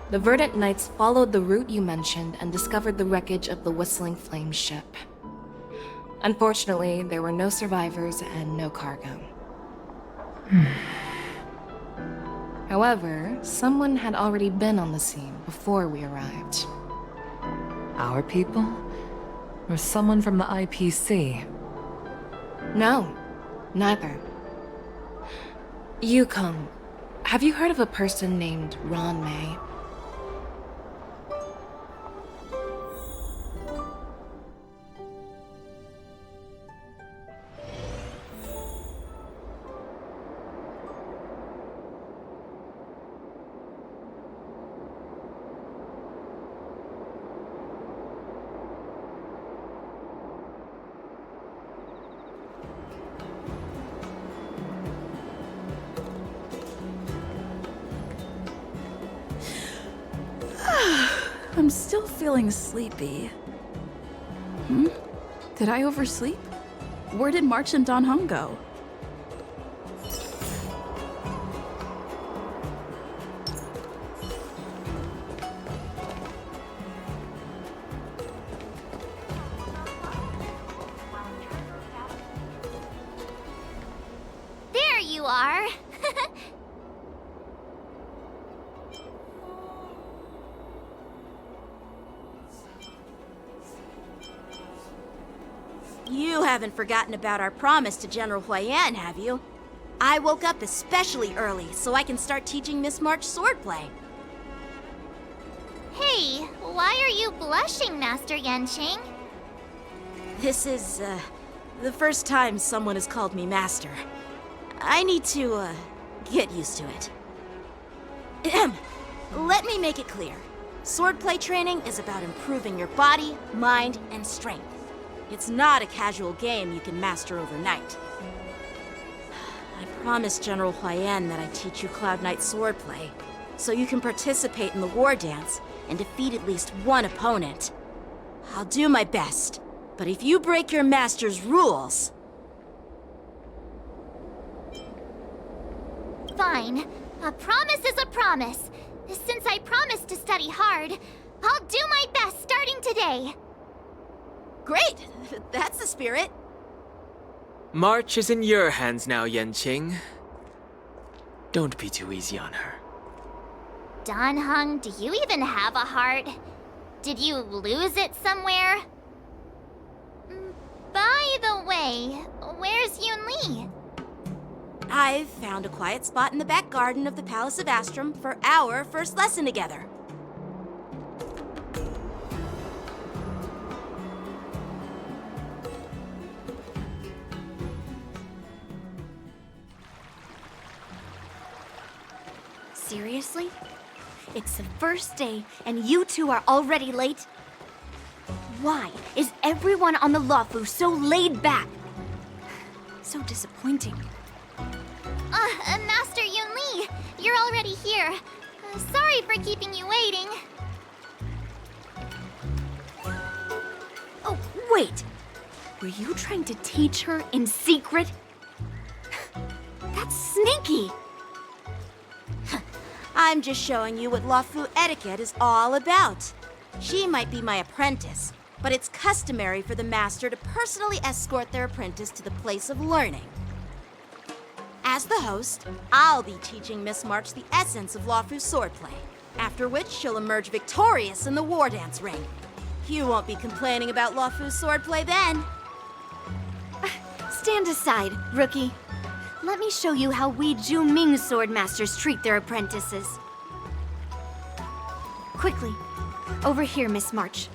The Verdant Knights followed the route you mentioned and discovered the wreckage of the Whistling Flame ship. Unfortunately, there were no survivors and no cargo. However, someone had already been on the scene before we arrived. Our people? Or someone from the IPC? No, neither. Yukong, have you heard of a person named Ron May? I'm still feeling sleepy. Did I oversleep? Where did March and Don Hung go? There you are. You haven't forgotten about our promise to General Huayan, have you? I woke up especially early so I can start teaching Miss March swordplay. Hey, why are you blushing, Master Yanqing? This is, the first time someone has called me Master. I need to, get used to it. Ahem. Let me make it clear. Swordplay training is about improving your body, mind, and strength. It's not a casual game you can master overnight. I promised General Huayan that I'd teach you Cloud Knight swordplay, so you can participate in the war dance and defeat at least one opponent. I'll do my best, but if you break your master's rules... Fine. A promise is a promise. Since I promised to study hard, I'll do my best starting today. Great! That's the spirit. March is in your hands now, Yanqing. Don't be too easy on her. Don Hung, do you even have a heart? Did you lose it somewhere? By the way, where's Yunli? I've found a quiet spot in the back garden of the Palace of Astrum for our first lesson together. Seriously? It's the first day, and you two are already late? Why is everyone on the Luofu so laid back? So disappointing. Master Yunli, you're already here. Sorry for keeping you waiting. Oh, wait! Were you trying to teach her in secret? That's sneaky! I'm just showing you what Luofu etiquette is all about. She might be my apprentice, but it's customary for the master to personally escort their apprentice to the place of learning. As the host, I'll be teaching Miss March the essence of Luofu swordplay, after which she'll emerge victorious in the war dance ring. You won't be complaining about Luofu swordplay then. Stand aside, rookie. Let me show you how we Zhu-Ming sword masters treat their apprentices. Quickly, over here, Miss March.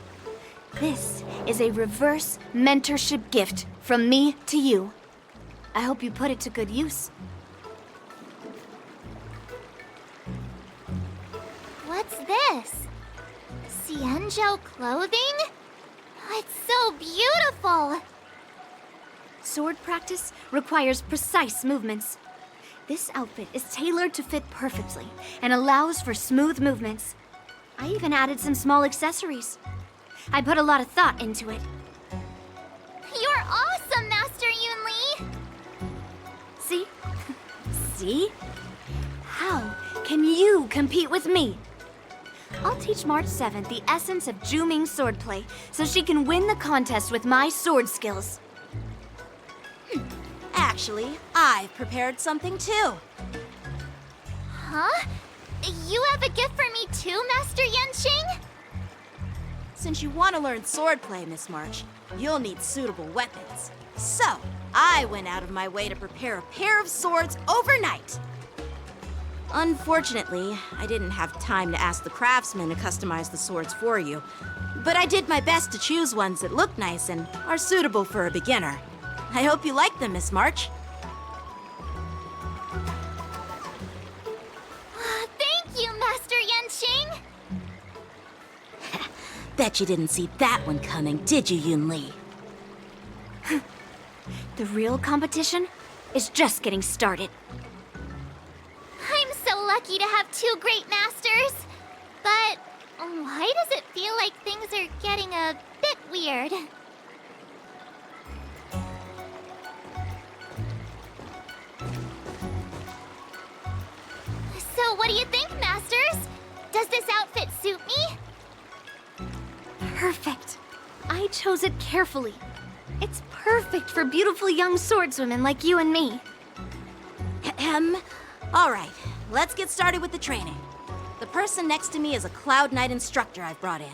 This is a reverse mentorship gift from me to you. I hope you put it to good use. What's this? Xianzhou clothing? It's so beautiful! Sword practice requires precise movements. This outfit is tailored to fit perfectly and allows for smooth movements. I even added some small accessories. I put a lot of thought into it. You're awesome, Master Yunli! See? See? How can you compete with me? I'll teach March 7th the essence of Zhuming swordplay so she can win the contest with my sword skills. Actually, I've prepared something too. Huh? You have a gift for me too, Master Yanqing? Since you want to learn swordplay, Miss March, you'll need suitable weapons. So, I went out of my way to prepare a pair of swords overnight. Unfortunately, I didn't have time to ask the craftsman to customize the swords for you, but I did my best to choose ones that look nice and are suitable for a beginner. I hope you like them, Miss March. Thank you, Master Yanqing! Bet you didn't see that one coming, did you, Yunli? The real competition is just getting started. I'm so lucky to have two great masters. But why does it feel like things are getting a bit weird? So what do you think, Masters? Does this outfit suit me? Perfect. I chose it carefully. It's perfect for beautiful young swordswomen like you and me. All right, let's get started with the training. The person next to me is a Cloud Knight instructor I've brought in.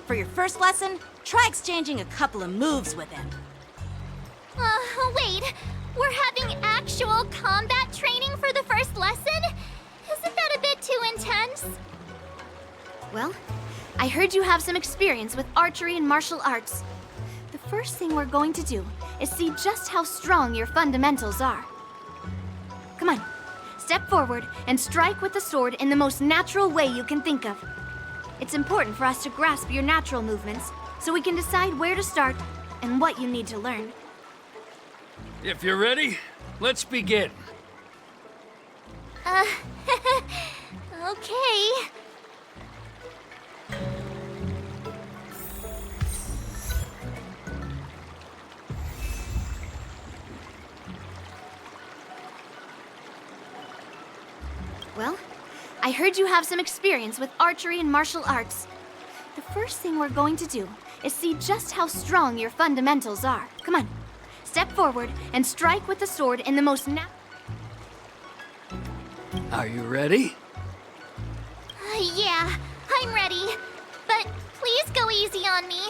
For your first lesson, try exchanging a couple of moves with him. Wait. We're having actual combat training for the first lesson? Isn't that a bit too intense? Well, I heard you have some experience with archery and martial arts. The first thing we're going to do is see just how strong your fundamentals are. Come on, step forward and strike with the sword in the most natural way you can think of. It's important for us to grasp your natural movements so we can decide where to start and what you need to learn. If you're ready, let's begin. Okay. Well, I heard you have some experience with archery and martial arts. The first thing we're going to do is see just how strong your fundamentals are. Come on, step forward and strike with the sword in the most Are you ready? Yeah, I'm ready. But please go easy on me.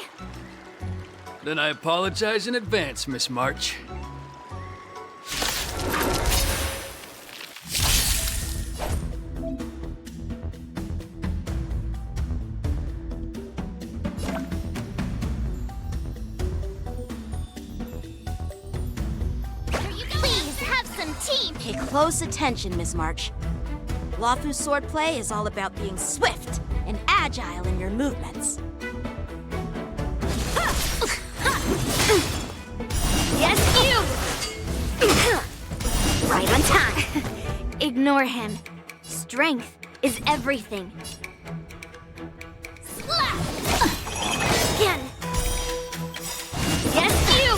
Then I apologize in advance, Miss March. Please have some tea. Pay close attention, Miss March. Luofu's swordplay is all about being swift and agile in your movements. Yes, you! Right on time. Ignore him. Strength is everything. Slap! Again. Yes, you!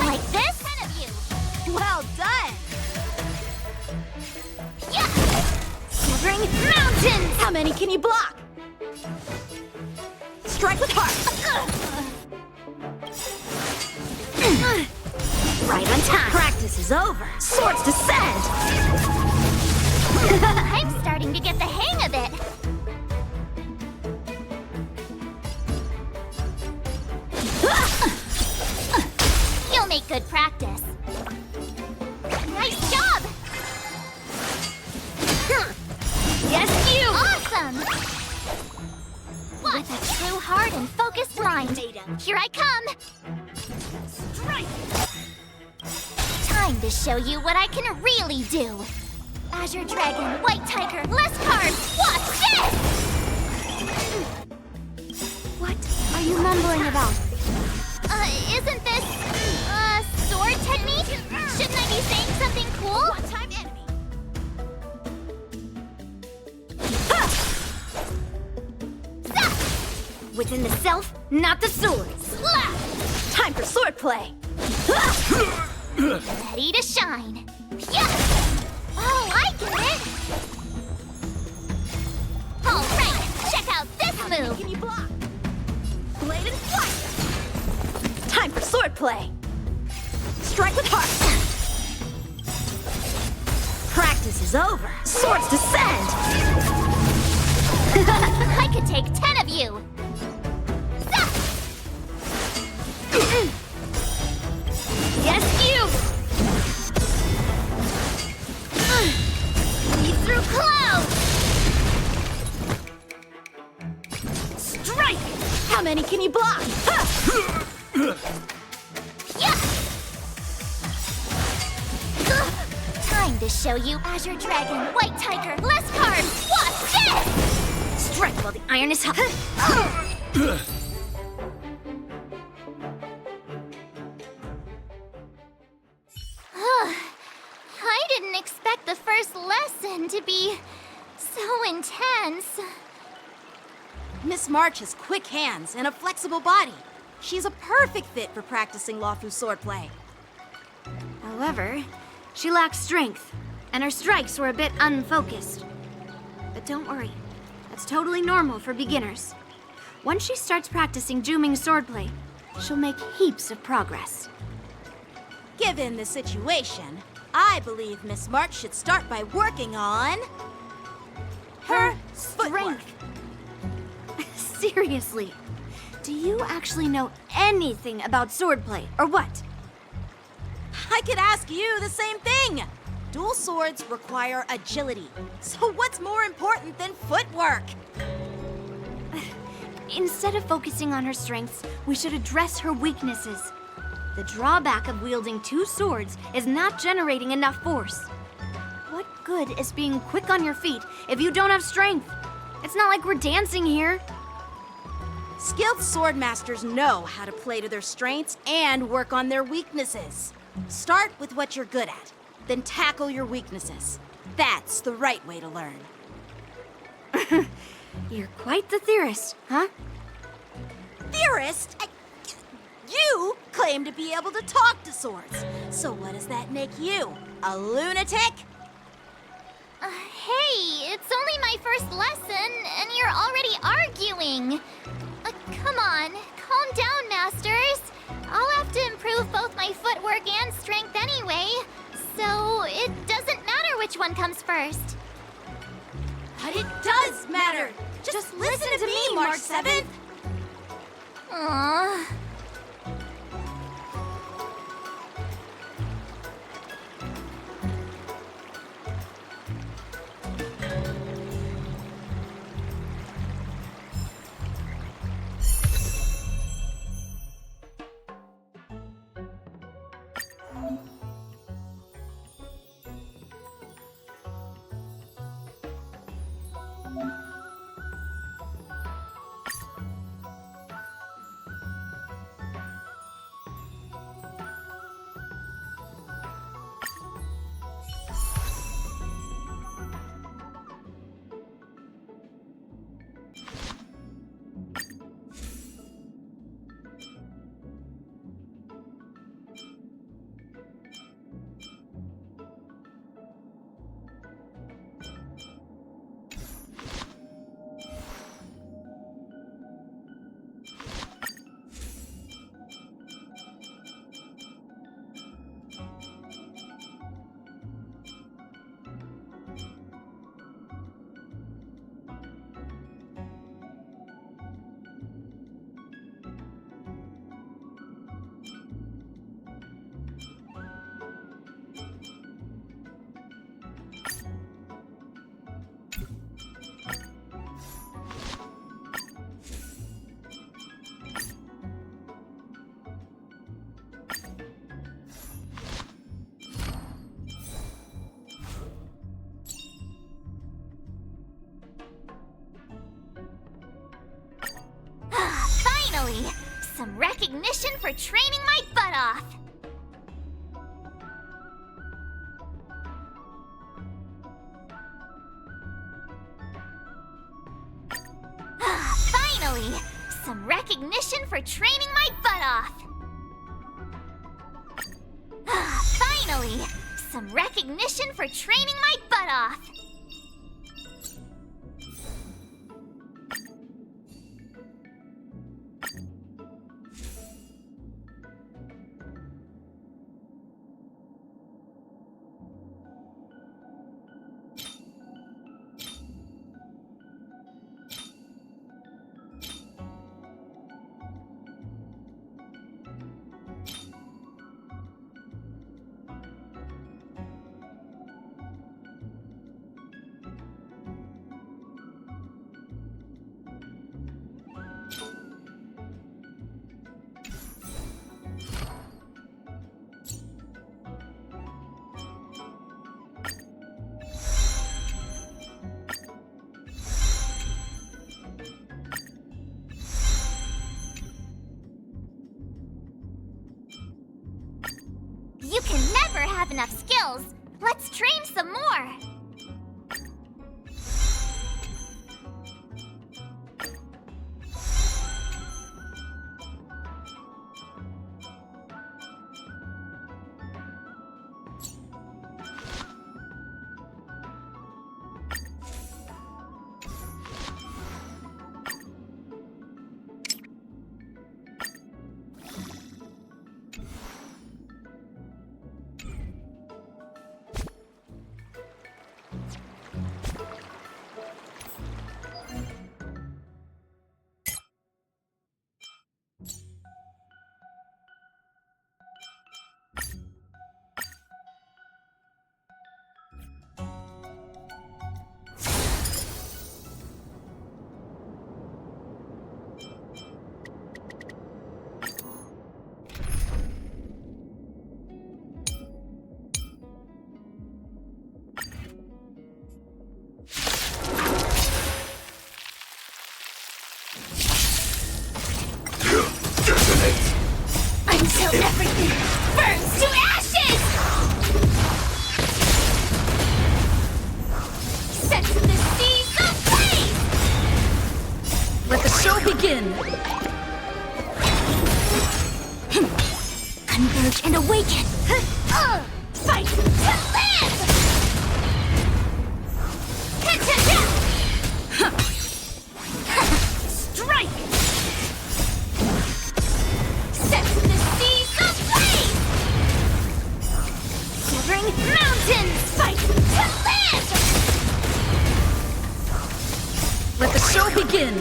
Like this? 10 of you. Well done! Yeah! Severing mountains! How many can you block? Strike with heart! Right on time. Practice is over. Swords descend! I'm starting to get the hang of it. You'll make good practice. Nice job! Yes, you! Awesome! With a true heart and focused mind. Here I come! Strike! Time to show you what I can really do. Azure Dragon, White Tiger, less carbs, watch this! What are you mumbling about? Isn't this, sword technique? Shouldn't I be saying something cool? One-time enemy. myself, not the sword. Slap! Time for swordplay! Ready to shine. Yeah! Oh, I get it! Alright, check out this move! Can you block? Blade and flight! Time for swordplay! Strike with heart! Practice is over! Swords descend! I could take 10 of you! Yes, you! Lead through clouds! Strike! How many can you block? Yeah! Time to show you Azure Dragon, White Tiger, less cards! Watch this! Strike while the iron is hot. I didn't expect the first lesson to be so intense. Miss March has quick hands and a flexible body. She's a perfect fit for practicing Lawfu swordplay. However, she lacks strength, and her strikes were a bit unfocused. But don't worry, that's totally normal for beginners. Once she starts practicing Juming swordplay, she'll make heaps of progress. Given the situation, I believe Miss March should start by working on her strength. Seriously, do you actually know anything about swordplay, or what? I could ask you the same thing. Dual swords require agility. So what's more important than footwork? Instead of focusing on her strengths, we should address her weaknesses. The drawback of wielding two swords is not generating enough force. What good is being quick on your feet if you don't have strength? It's not like we're dancing here. Skilled sword masters know how to play to their strengths and work on their weaknesses. Start with what you're good at, then tackle your weaknesses. That's the right way to learn. You're quite the theorist, huh? Theorist? You claim to be able to talk to swords. So what does that make you? A lunatic? Hey, it's only my first lesson, and you're already arguing. Come on, calm down, masters. I'll have to improve both my footwork and strength anyway, so it doesn't matter which one comes first. But it does matter. Just listen to me, March 7th. Aww. Finally! Some recognition for training my butt off! Finally! Some recognition for training my butt off. Finally! Some recognition for training my butt off. You can never have enough skills. Let's train some more. Until everything burns to ashes! Set to the seas of blaze! Let the show begin! Converge and awaken! Fight to live! Strike! Set to the seas of blaze! Severing mountains! Fight to live! Let the show begin!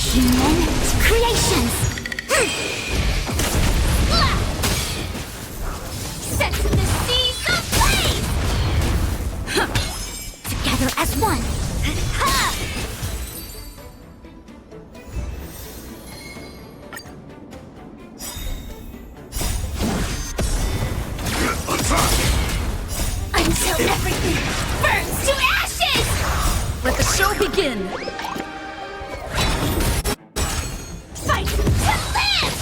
Human creations! Set to the seas of blaze! Together as one! Until everything burns to ashes! Let the show begin! Fight to live!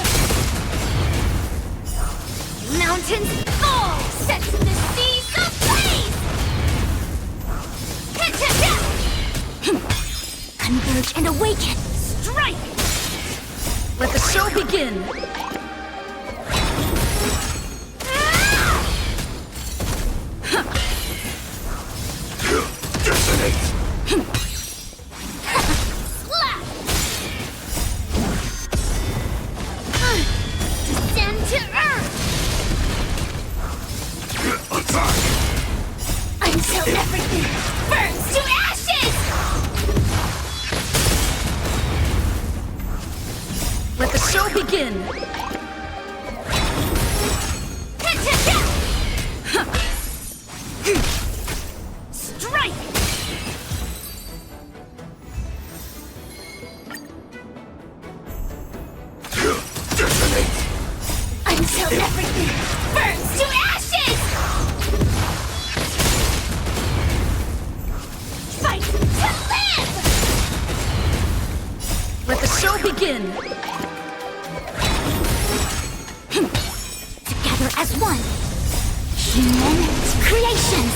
Mountains fall! Set to the seas of blaze! Converge and awaken! Strike! Let the show begin! Descend to earth! Until everything burns to ashes! Let the show begin! Strike! Until everything burns to ashes! Fight to live! Let the show begin! Together as one! Human creations!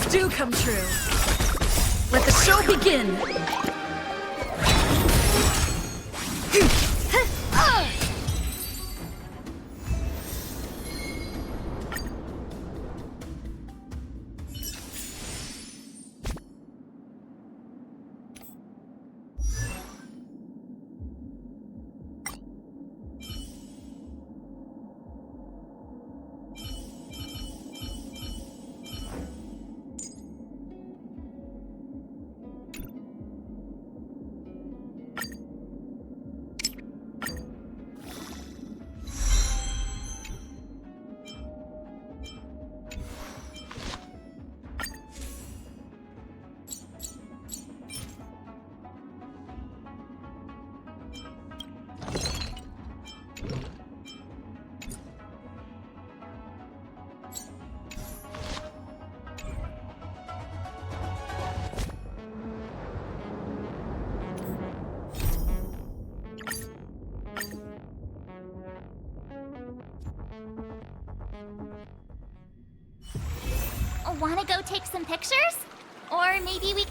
do come true. Let the show begin! Wanna go take some pictures? Or maybe we...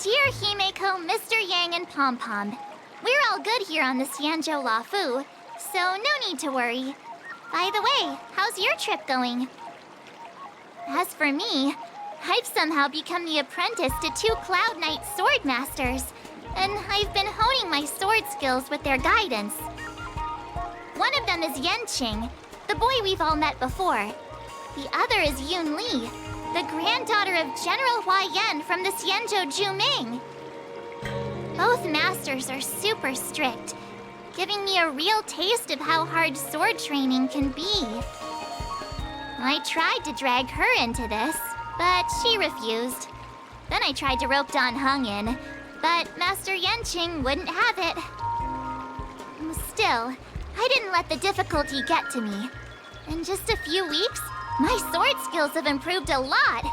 Dear Himeko, Mr. Yang, and Pom Pom, we're all good here on the Xianzhou Lafu, so no need to worry. By the way, how's your trip going? As for me, I've somehow become the apprentice to 2 Cloud Knight sword masters, and I've been honing my sword skills with their guidance. One of them is Yanqing, the boy we've all met before. The other is Yunli, the granddaughter of General Hua Yan from the Xianzhou Juming. Both masters are super strict, giving me a real taste of how hard sword training can be. I tried to drag her into this, but she refused. Then I tried to rope Dan Heng in, but Master Yanqing wouldn't have it. Still, I didn't let the difficulty get to me. In just a few weeks, my sword skills have improved a lot.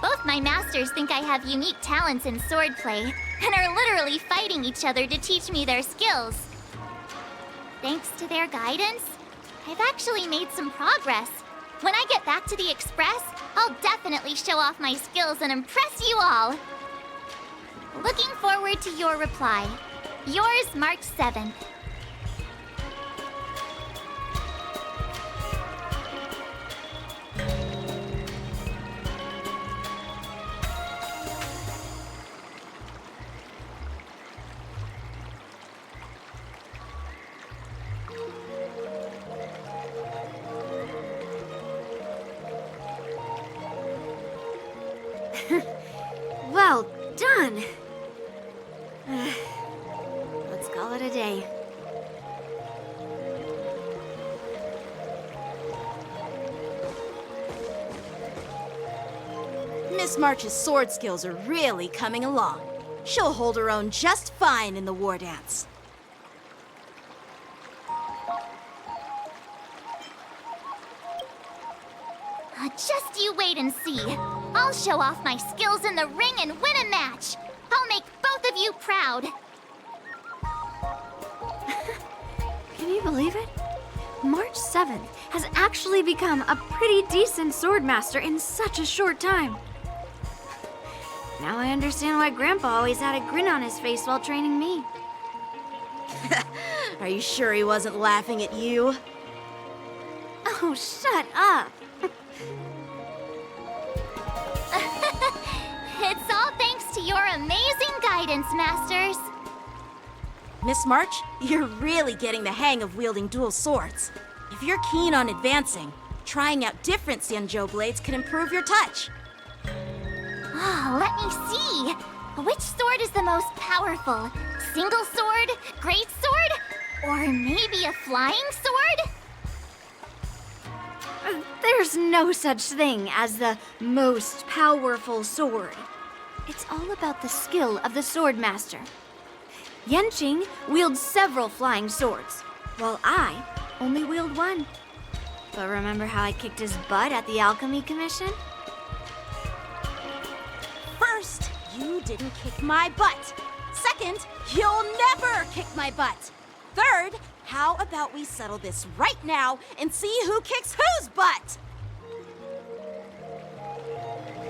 Both my masters think I have unique talents in swordplay, and are literally fighting each other to teach me their skills. Thanks to their guidance, I've actually made some progress. When I get back to the Express, I'll definitely show off my skills and impress you all. Looking forward to your reply. Yours, March 7th. Well done! Let's call it a day. Miss March's sword skills are really coming along. She'll hold her own just fine in the war dance. Just you wait and see. I'll show off my skills in the ring and win a match. I'll make both of you proud. Can you believe it? March 7th has actually become a pretty decent swordmaster in such a short time. Now I understand why Grandpa always had a grin on his face while training me. Are you sure he wasn't laughing at you? Oh, shut up! It's all thanks to your amazing guidance, Masters. Miss March, you're really getting the hang of wielding dual swords. If you're keen on advancing, trying out different Xianzhou blades can improve your touch. Oh, let me see. Which sword is the most powerful? Single sword? Great sword? Or maybe a flying sword? There's no such thing as the most powerful sword. It's all about the skill of the swordmaster. Yanqing wields several flying swords, while I only wield one. But remember how I kicked his butt at the Alchemy Commission? First, you didn't kick my butt. Second, you'll never kick my butt. Third, How about we settle this right now and see who kicks whose butt?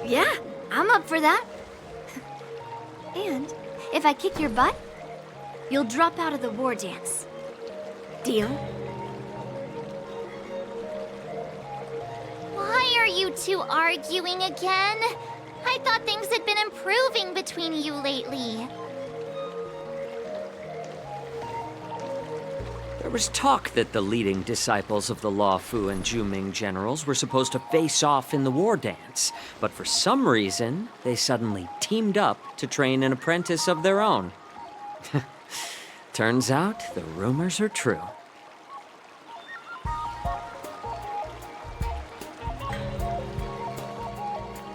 Yeah, I'm up for that. And if I kick your butt, you'll drop out of the war dance. Deal? Why are you two arguing again? I thought things had been improving between you lately. There was talk that the leading disciples of the Law Fu and Zhuming generals were supposed to face off in the war dance, but for some reason, they suddenly teamed up to train an apprentice of their own. Turns out, the rumors are true.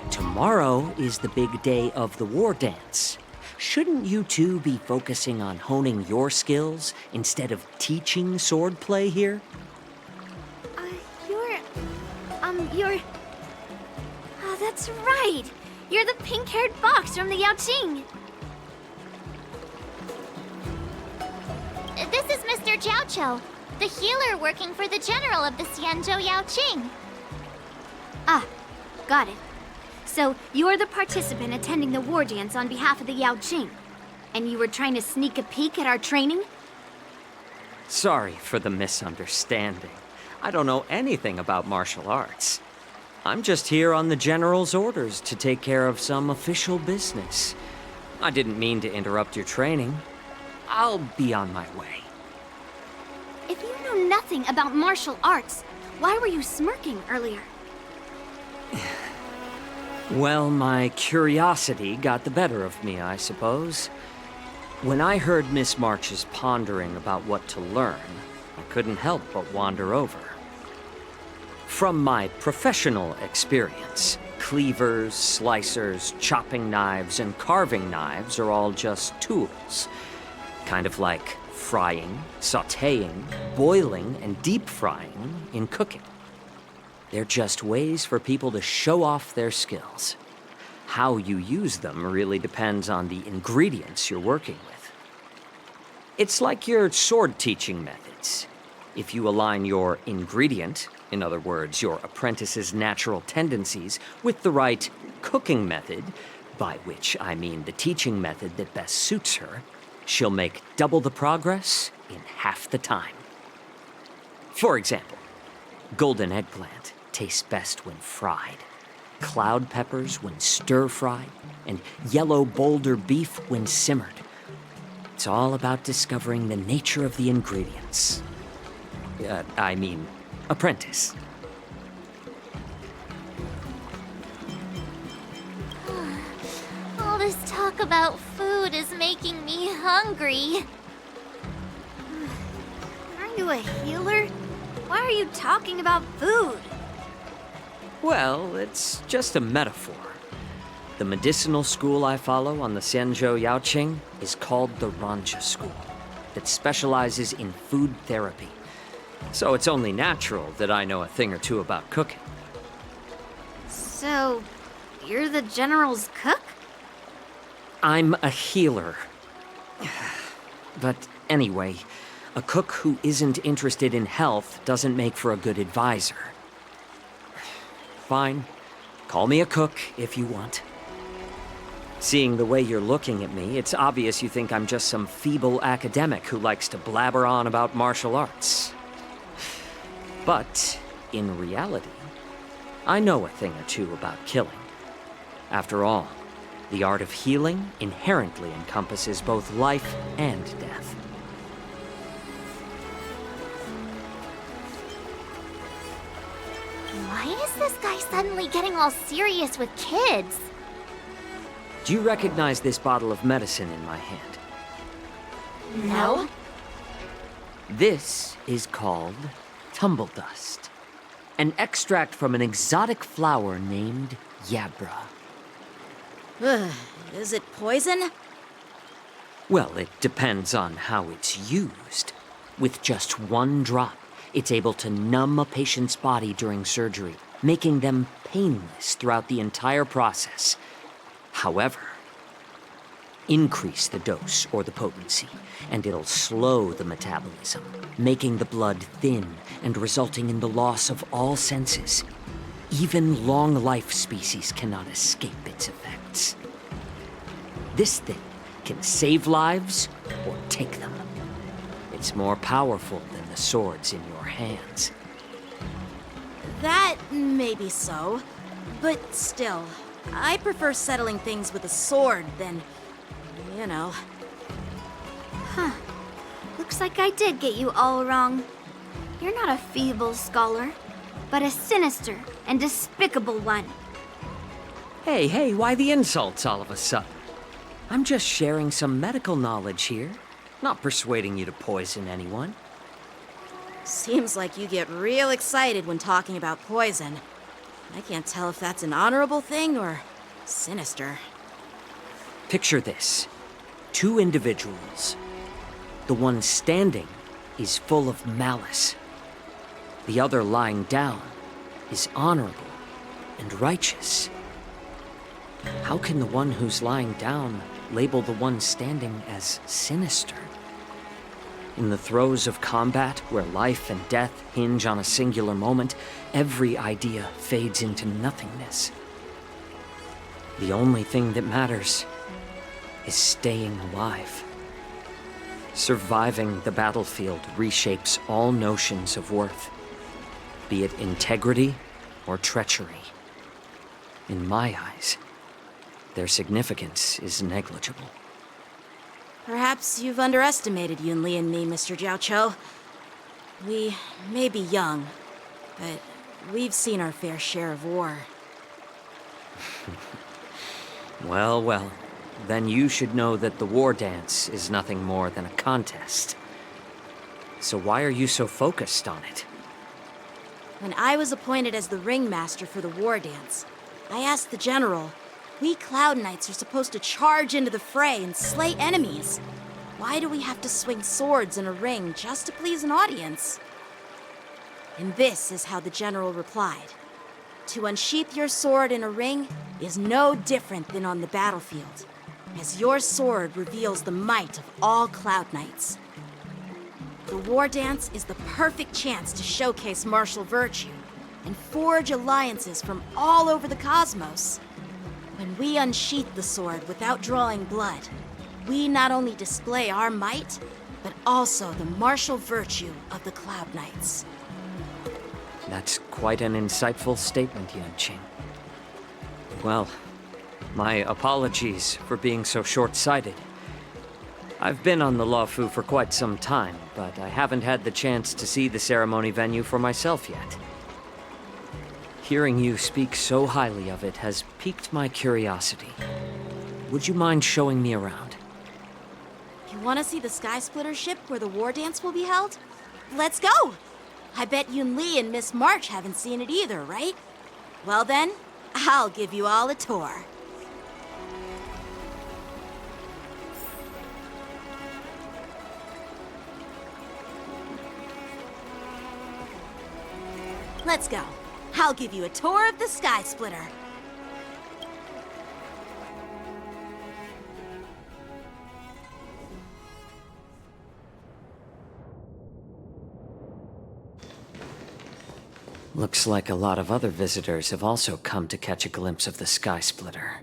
Tomorrow is the big day of the war dance. Shouldn't you two be focusing on honing your skills instead of teaching swordplay here? You're... Oh, that's right. You're the pink-haired fox from the Yaoqing. This is Mr. Jiaoqiu, the healer working for the general of the Xianzhou Yaoqing. Ah, got it. So, you're the participant attending the war dance on behalf of the Yaoqing. And you were trying to sneak a peek at our training? Sorry for the misunderstanding. I don't know anything about martial arts. I'm just here on the General's orders to take care of some official business. I didn't mean to interrupt your training. I'll be on my way. If you know nothing about martial arts, why were you smirking earlier? Well, my curiosity got the better of me, I suppose. When I heard Miss March's pondering about what to learn, I couldn't help but wander over. From my professional experience, cleavers, slicers, chopping knives, and carving knives are all just tools. Kind of like frying, sautéing, boiling, and deep frying in cooking. They're just ways for people to show off their skills. How you use them really depends on the ingredients you're working with. It's like your sword teaching methods. If you align your ingredient, in other words, your apprentice's natural tendencies, with the right cooking method, by which I mean the teaching method that best suits her, she'll make double the progress in half the time. For example, golden eggplant tastes best when fried, cloud peppers when stir-fried, and yellow boulder beef when simmered. It's all about discovering the nature of the ingredients. Apprentice. All this talk about food is making me hungry. Aren't you a healer? Why are you talking about food? Well, it's just a metaphor. The medicinal school I follow on the Xianzhou Yaoqing is called the Ranja School, that specializes in food therapy. So it's only natural that I know a thing or two about cooking. So, you're the General's cook? I'm a healer. But anyway, a cook who isn't interested in health doesn't make for a good advisor. Fine. Call me a cook if you want. Seeing the way you're looking at me, it's obvious you think I'm just some feeble academic who likes to blabber on about martial arts. But, in reality, I know a thing or two about killing. After all, the art of healing inherently encompasses both life and death. Why is this guy suddenly getting all serious with kids? Do you recognize this bottle of medicine in my hand? No. This is called tumble dust, an extract from an exotic flower named Yabra. Is it poison? Well, it depends on how it's used. With just one drop, it's able to numb a patient's body during surgery, making them painless throughout the entire process. However, increase the dose or the potency, and it'll slow the metabolism, making the blood thin and resulting in the loss of all senses. Even long-life species cannot escape its effects. This thing can save lives or take them. It's more powerful than the swords in your hands. That may be so, but still, I prefer settling things with a sword than, you know. Huh. Looks like I did get you all wrong. You're not a feeble scholar, but a sinister and despicable one. Hey, why the insults all of a sudden? I'm just sharing some medical knowledge here, not persuading you to poison anyone. Seems like you get real excited when talking about poison. I can't tell if that's an honorable thing or sinister. Picture this. 2 individuals. The one standing is full of malice. The other lying down is honorable and righteous. How can the one who's lying down label the one standing as sinister? In the throes of combat, where life and death hinge on a singular moment, every idea fades into nothingness. The only thing that matters is staying alive. Surviving the battlefield reshapes all notions of worth, be it integrity or treachery. In my eyes, their significance is negligible. Perhaps you've underestimated Yunli and me, Mr. Jiaoqiu. We may be young, but we've seen our fair share of war. Well, then you should know that the war dance is nothing more than a contest. So why are you so focused on it? When I was appointed as the ringmaster for the war dance, I asked the general, we Cloud Knights are supposed to charge into the fray and slay enemies. Why do we have to swing swords in a ring just to please an audience? And this is how the general replied. To unsheath your sword in a ring is no different than on the battlefield, as your sword reveals the might of all Cloud Knights. The war dance is the perfect chance to showcase martial virtue and forge alliances from all over the cosmos. When we unsheath the sword without drawing blood, we not only display our might, but also the martial virtue of the Cloud Knights. That's quite an insightful statement, Yanqing. Well, my apologies for being so short-sighted. I've been on the Luofu for quite some time, but I haven't had the chance to see the ceremony venue for myself yet. Hearing you speak so highly of it has piqued my curiosity. Would you mind showing me around? You want to see the Sky Splitter ship where the war dance will be held? Let's go! I bet Yunli and Miss March haven't seen it either, right? Well then, I'll give you all a tour. Let's go. I'll give you a tour of the Sky Splitter. Looks like a lot of other visitors have also come to catch a glimpse of the Sky Splitter.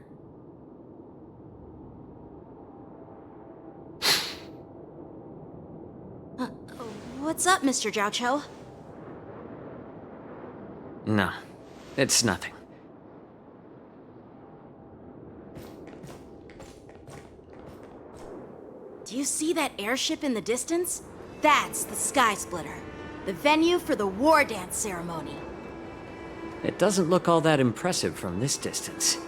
What's up, Mr. Jiaoqiu? No, it's nothing. Do you see that airship in the distance? That's the Sky Splitter, the venue for the war dance ceremony. It doesn't look all that impressive from this distance.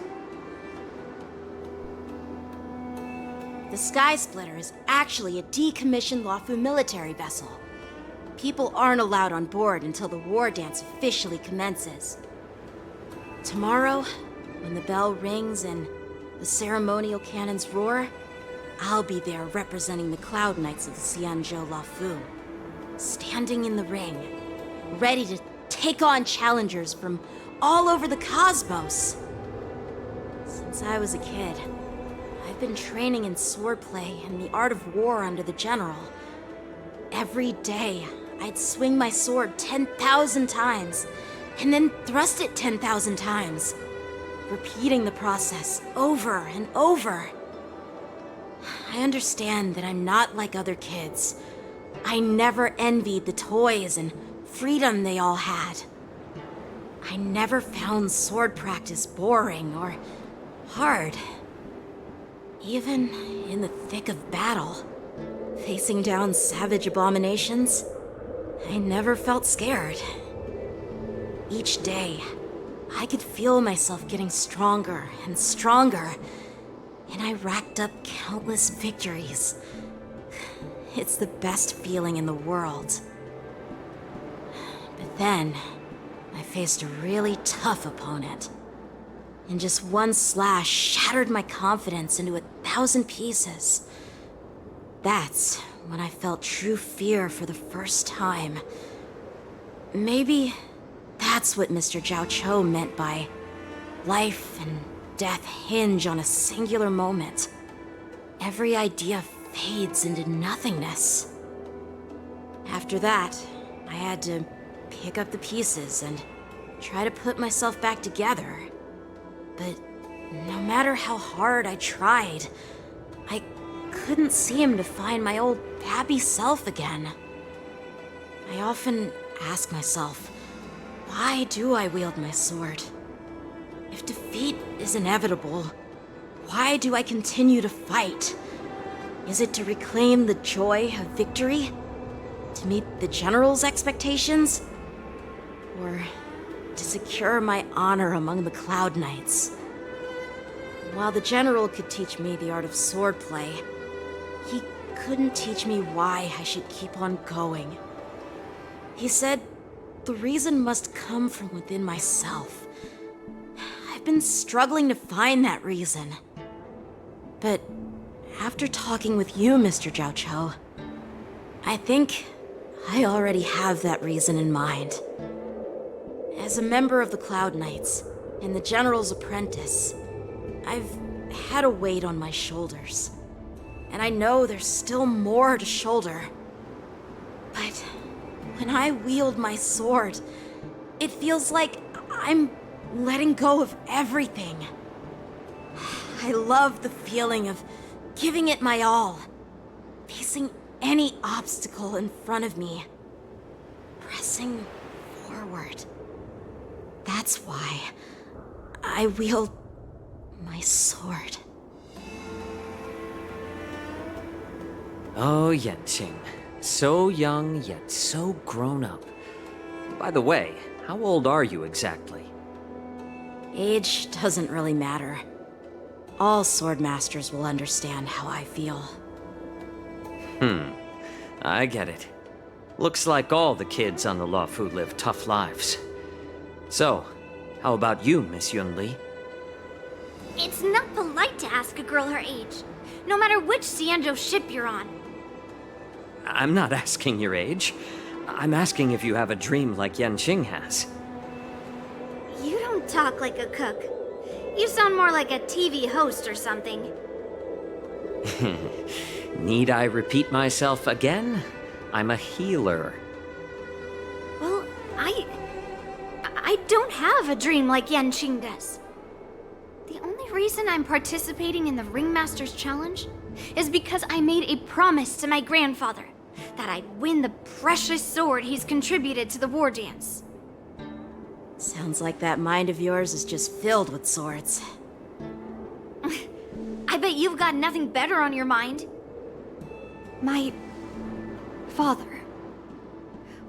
The Sky Splitter is actually a decommissioned Luofu military vessel. People aren't allowed on board until the war dance officially commences. Tomorrow, when the bell rings and the ceremonial cannons roar, I'll be there representing the Cloud Knights of the Xianzhou Luofu, standing in the ring, ready to take on challengers from all over the cosmos. Since I was a kid, I've been training in swordplay and the art of war under the general. Every day, I'd swing my sword 10,000 times, and then thrust it 10,000 times, repeating the process over and over. I understand that I'm not like other kids. I never envied the toys and freedom they all had. I never found sword practice boring or hard. Even in the thick of battle, facing down savage abominations, I never felt scared. Each day, I could feel myself getting stronger and stronger, and I racked up countless victories. It's the best feeling in the world. But then, I faced a really tough opponent, and just one slash shattered my confidence into 1,000 pieces. That's when I felt true fear for the first time. Maybe that's what Mr. Zhao Cho meant by life and death hinge on a singular moment. Every idea fades into nothingness. After that, I had to pick up the pieces and try to put myself back together. But no matter how hard I tried, I couldn't seem to find my old happy self again. I often ask myself, why do I wield my sword? If defeat is inevitable, why do I continue to fight? Is it to reclaim the joy of victory? To meet the general's expectations? Or to secure my honor among the Cloud Knights? While the general could teach me the art of swordplay, he couldn't teach me why I should keep on going. He said the reason must come from within myself. I've been struggling to find that reason. But after talking with you, Mr. Zhao Cho, I think I already have that reason in mind. As a member of the Cloud Knights and the General's apprentice, I've had a weight on my shoulders. And I know there's still more to shoulder. But when I wield my sword, it feels like I'm letting go of everything. I love the feeling of giving it my all, facing any obstacle in front of me, pressing forward. That's why I wield my sword. Oh, Yanqing. So young, yet so grown up. By the way, how old are you exactly? Age doesn't really matter. All sword masters will understand how I feel. I get it. Looks like all the kids on the Luofu live tough lives. So, how about you, Miss Yunli? It's not polite to ask a girl her age, no matter which Xianzhou ship you're on. I'm not asking your age. I'm asking if you have a dream like Yanqing has. You don't talk like a cook. You sound more like a TV host or something. Need I repeat myself again? I'm a healer. Well, I don't have a dream like Yanqing does. The only reason I'm participating in the Ringmaster's Challenge is because I made a promise to my grandfather that I'd win the precious sword he's contributed to the war dance. Sounds like that mind of yours is just filled with swords. I bet you've got nothing better on your mind. My father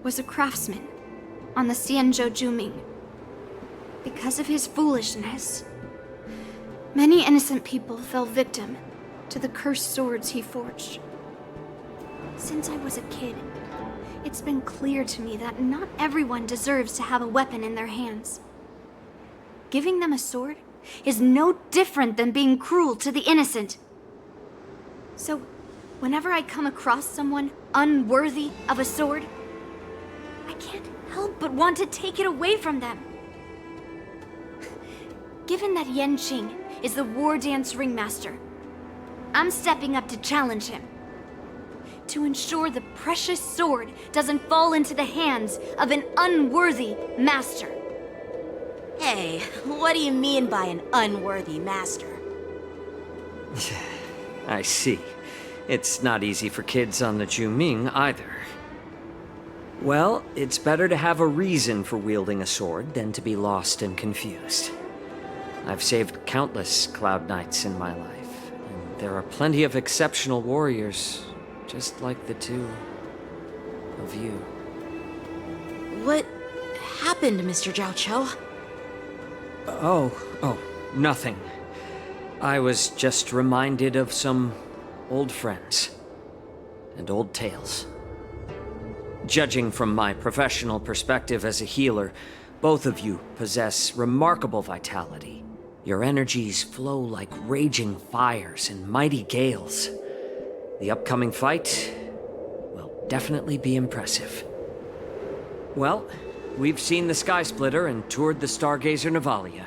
was a craftsman on the Xianzhou Juming. Because of his foolishness, many innocent people fell victim to the cursed swords he forged. Since I was a kid, it's been clear to me that not everyone deserves to have a weapon in their hands. Giving them a sword is no different than being cruel to the innocent. So, whenever I come across someone unworthy of a sword, I can't help but want to take it away from them. Given that Yanqing is the war dance ringmaster, I'm stepping up to challenge him. To ensure the precious sword doesn't fall into the hands of an unworthy master. Hey, what do you mean by an unworthy master? I see. It's not easy for kids on the Juming either. Well, it's better to have a reason for wielding a sword than to be lost and confused. I've saved countless Cloud Knights in my life, and there are plenty of exceptional warriors, just like the two of you. What happened, Mr. Zhao Cho? Oh, nothing. I was just reminded of some old friends and old tales. Judging from my professional perspective as a healer, both of you possess remarkable vitality. Your energies flow like raging fires and mighty gales. The upcoming fight will definitely be impressive. Well, we've seen the Sky Splitter and toured the Stargazer Navalia.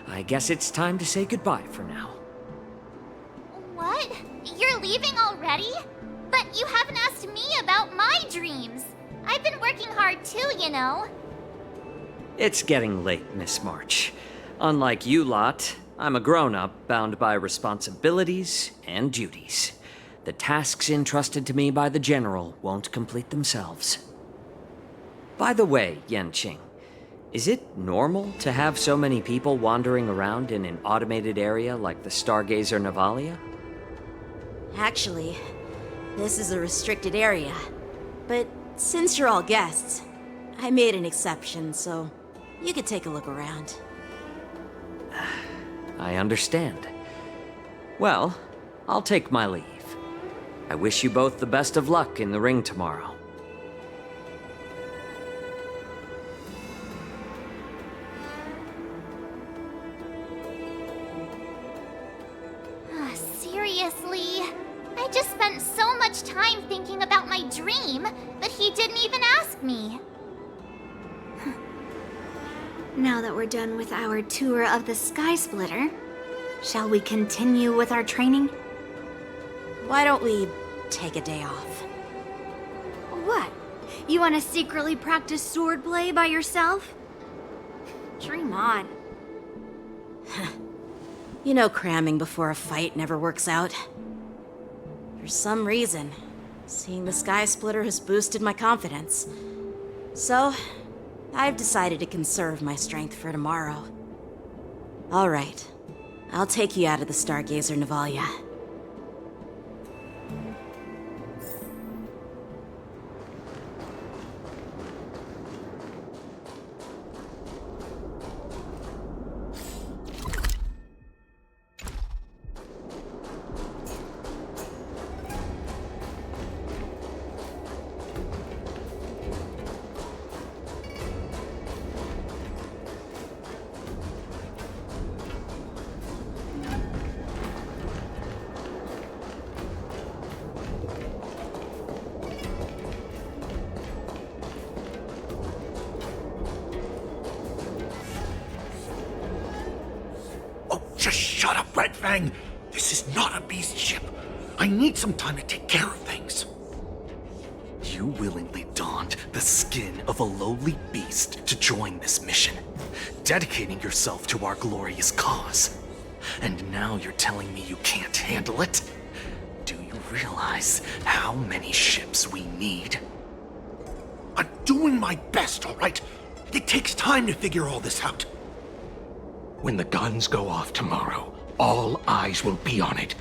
I guess it's time to say goodbye for now. What? You're leaving already? But you haven't asked me about my dreams. I've been working hard too, you know. It's getting late, Miss March. Unlike you lot, I'm a grown-up bound by responsibilities and duties. The tasks entrusted to me by the General won't complete themselves. By the way, Yanqing, is it normal to have so many people wandering around in an automated area like the Stargazer Navalia? Actually, this is a restricted area. But since you're all guests, I made an exception, so you could take a look around. I understand. Well, I'll take my leave. I wish you both the best of luck in the ring tomorrow. Seriously? I just spent so much time thinking about my dream, but he didn't even ask me. Now that we're done with our tour of the Sky Splitter, shall we continue with our training? Why don't we take a day off? What? You want to secretly practice swordplay by yourself? Dream on. You know cramming before a fight never works out. For some reason, seeing the Sky Splitter has boosted my confidence. So, I've decided to conserve my strength for tomorrow. Alright, I'll take you out of the Stargazer Navalia. Just shut up, Red Fang! This is not a beast ship. I need some time to take care of things. You willingly donned the skin of a lowly beast to join this mission, dedicating yourself to our glorious cause. And now you're telling me you can't handle it? Do you realize how many ships we need? I'm doing my best, all right? It takes time to figure all this out. When the guns go off tomorrow, all eyes will be on it.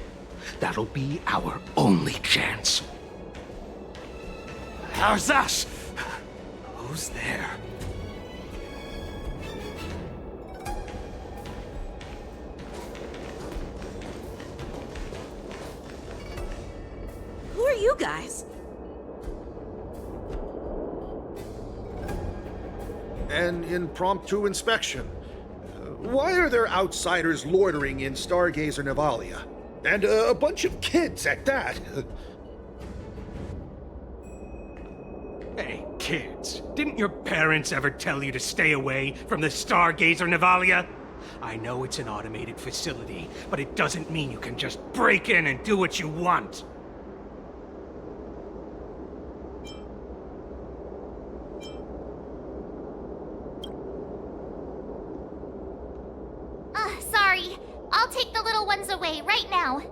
That'll be our only chance. How's that? Who's there? Who are you guys? An impromptu inspection. Why are there outsiders loitering in Stargazer Navalia? And a bunch of kids at that. Hey, kids, didn't your parents ever tell you to stay away from the Stargazer Navalia? I know it's an automated facility, but it doesn't mean you can just break in and do what you want. Sorry. I'll take the little ones away right now.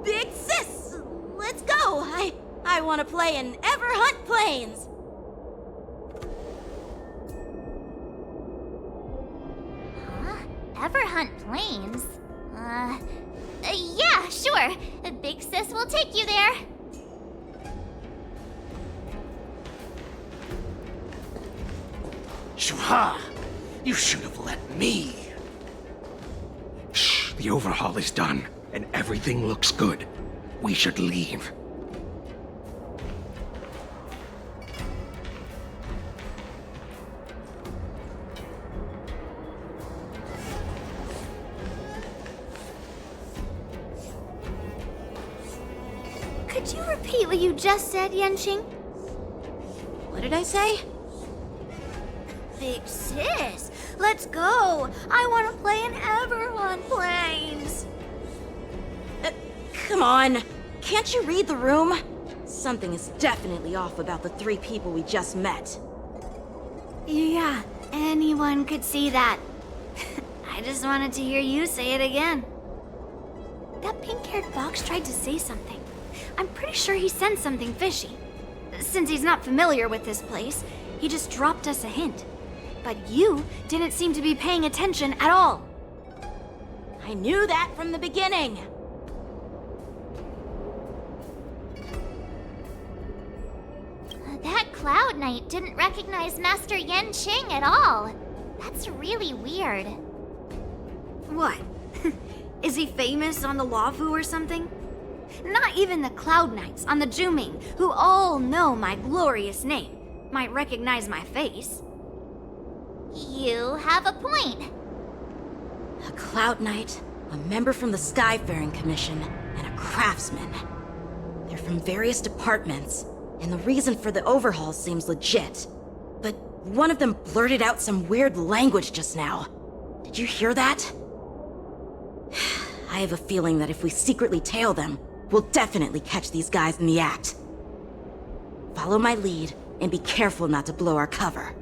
Big sis, let's go. I want to play in Everhunt Plains. Everhunt Plains? Yeah, sure. Big Sis will take you there. Shuha! You should have let me. Shh, the overhaul is done, and everything looks good. We should leave. Could you repeat what you just said, Yanqing? What did I say? Big sis, let's go. I want to play in Everhunt Plains. Come on. Can't you read the room? Something is definitely off about the 3 people we just met. Yeah, anyone could see that. I just wanted to hear you say it again. That pink-haired fox tried to say something. I'm pretty sure he sensed something fishy. Since he's not familiar with this place, he just dropped us a hint. But you didn't seem to be paying attention at all. I knew that from the beginning. That Cloud Knight didn't recognize Master Yanqing at all. That's really weird. What? Is he famous on the Luofu or something? Not even the Cloud Knights on the Juming, who all know my glorious name, might recognize my face. You have a point. A Cloud Knight, a member from the Skyfaring Commission, and a craftsman. They're from various departments, and the reason for the overhaul seems legit. But one of them blurted out some weird language just now. Did you hear that? I have a feeling that if we secretly tail them, we'll definitely catch these guys in the act. Follow my lead, and be careful not to blow our cover.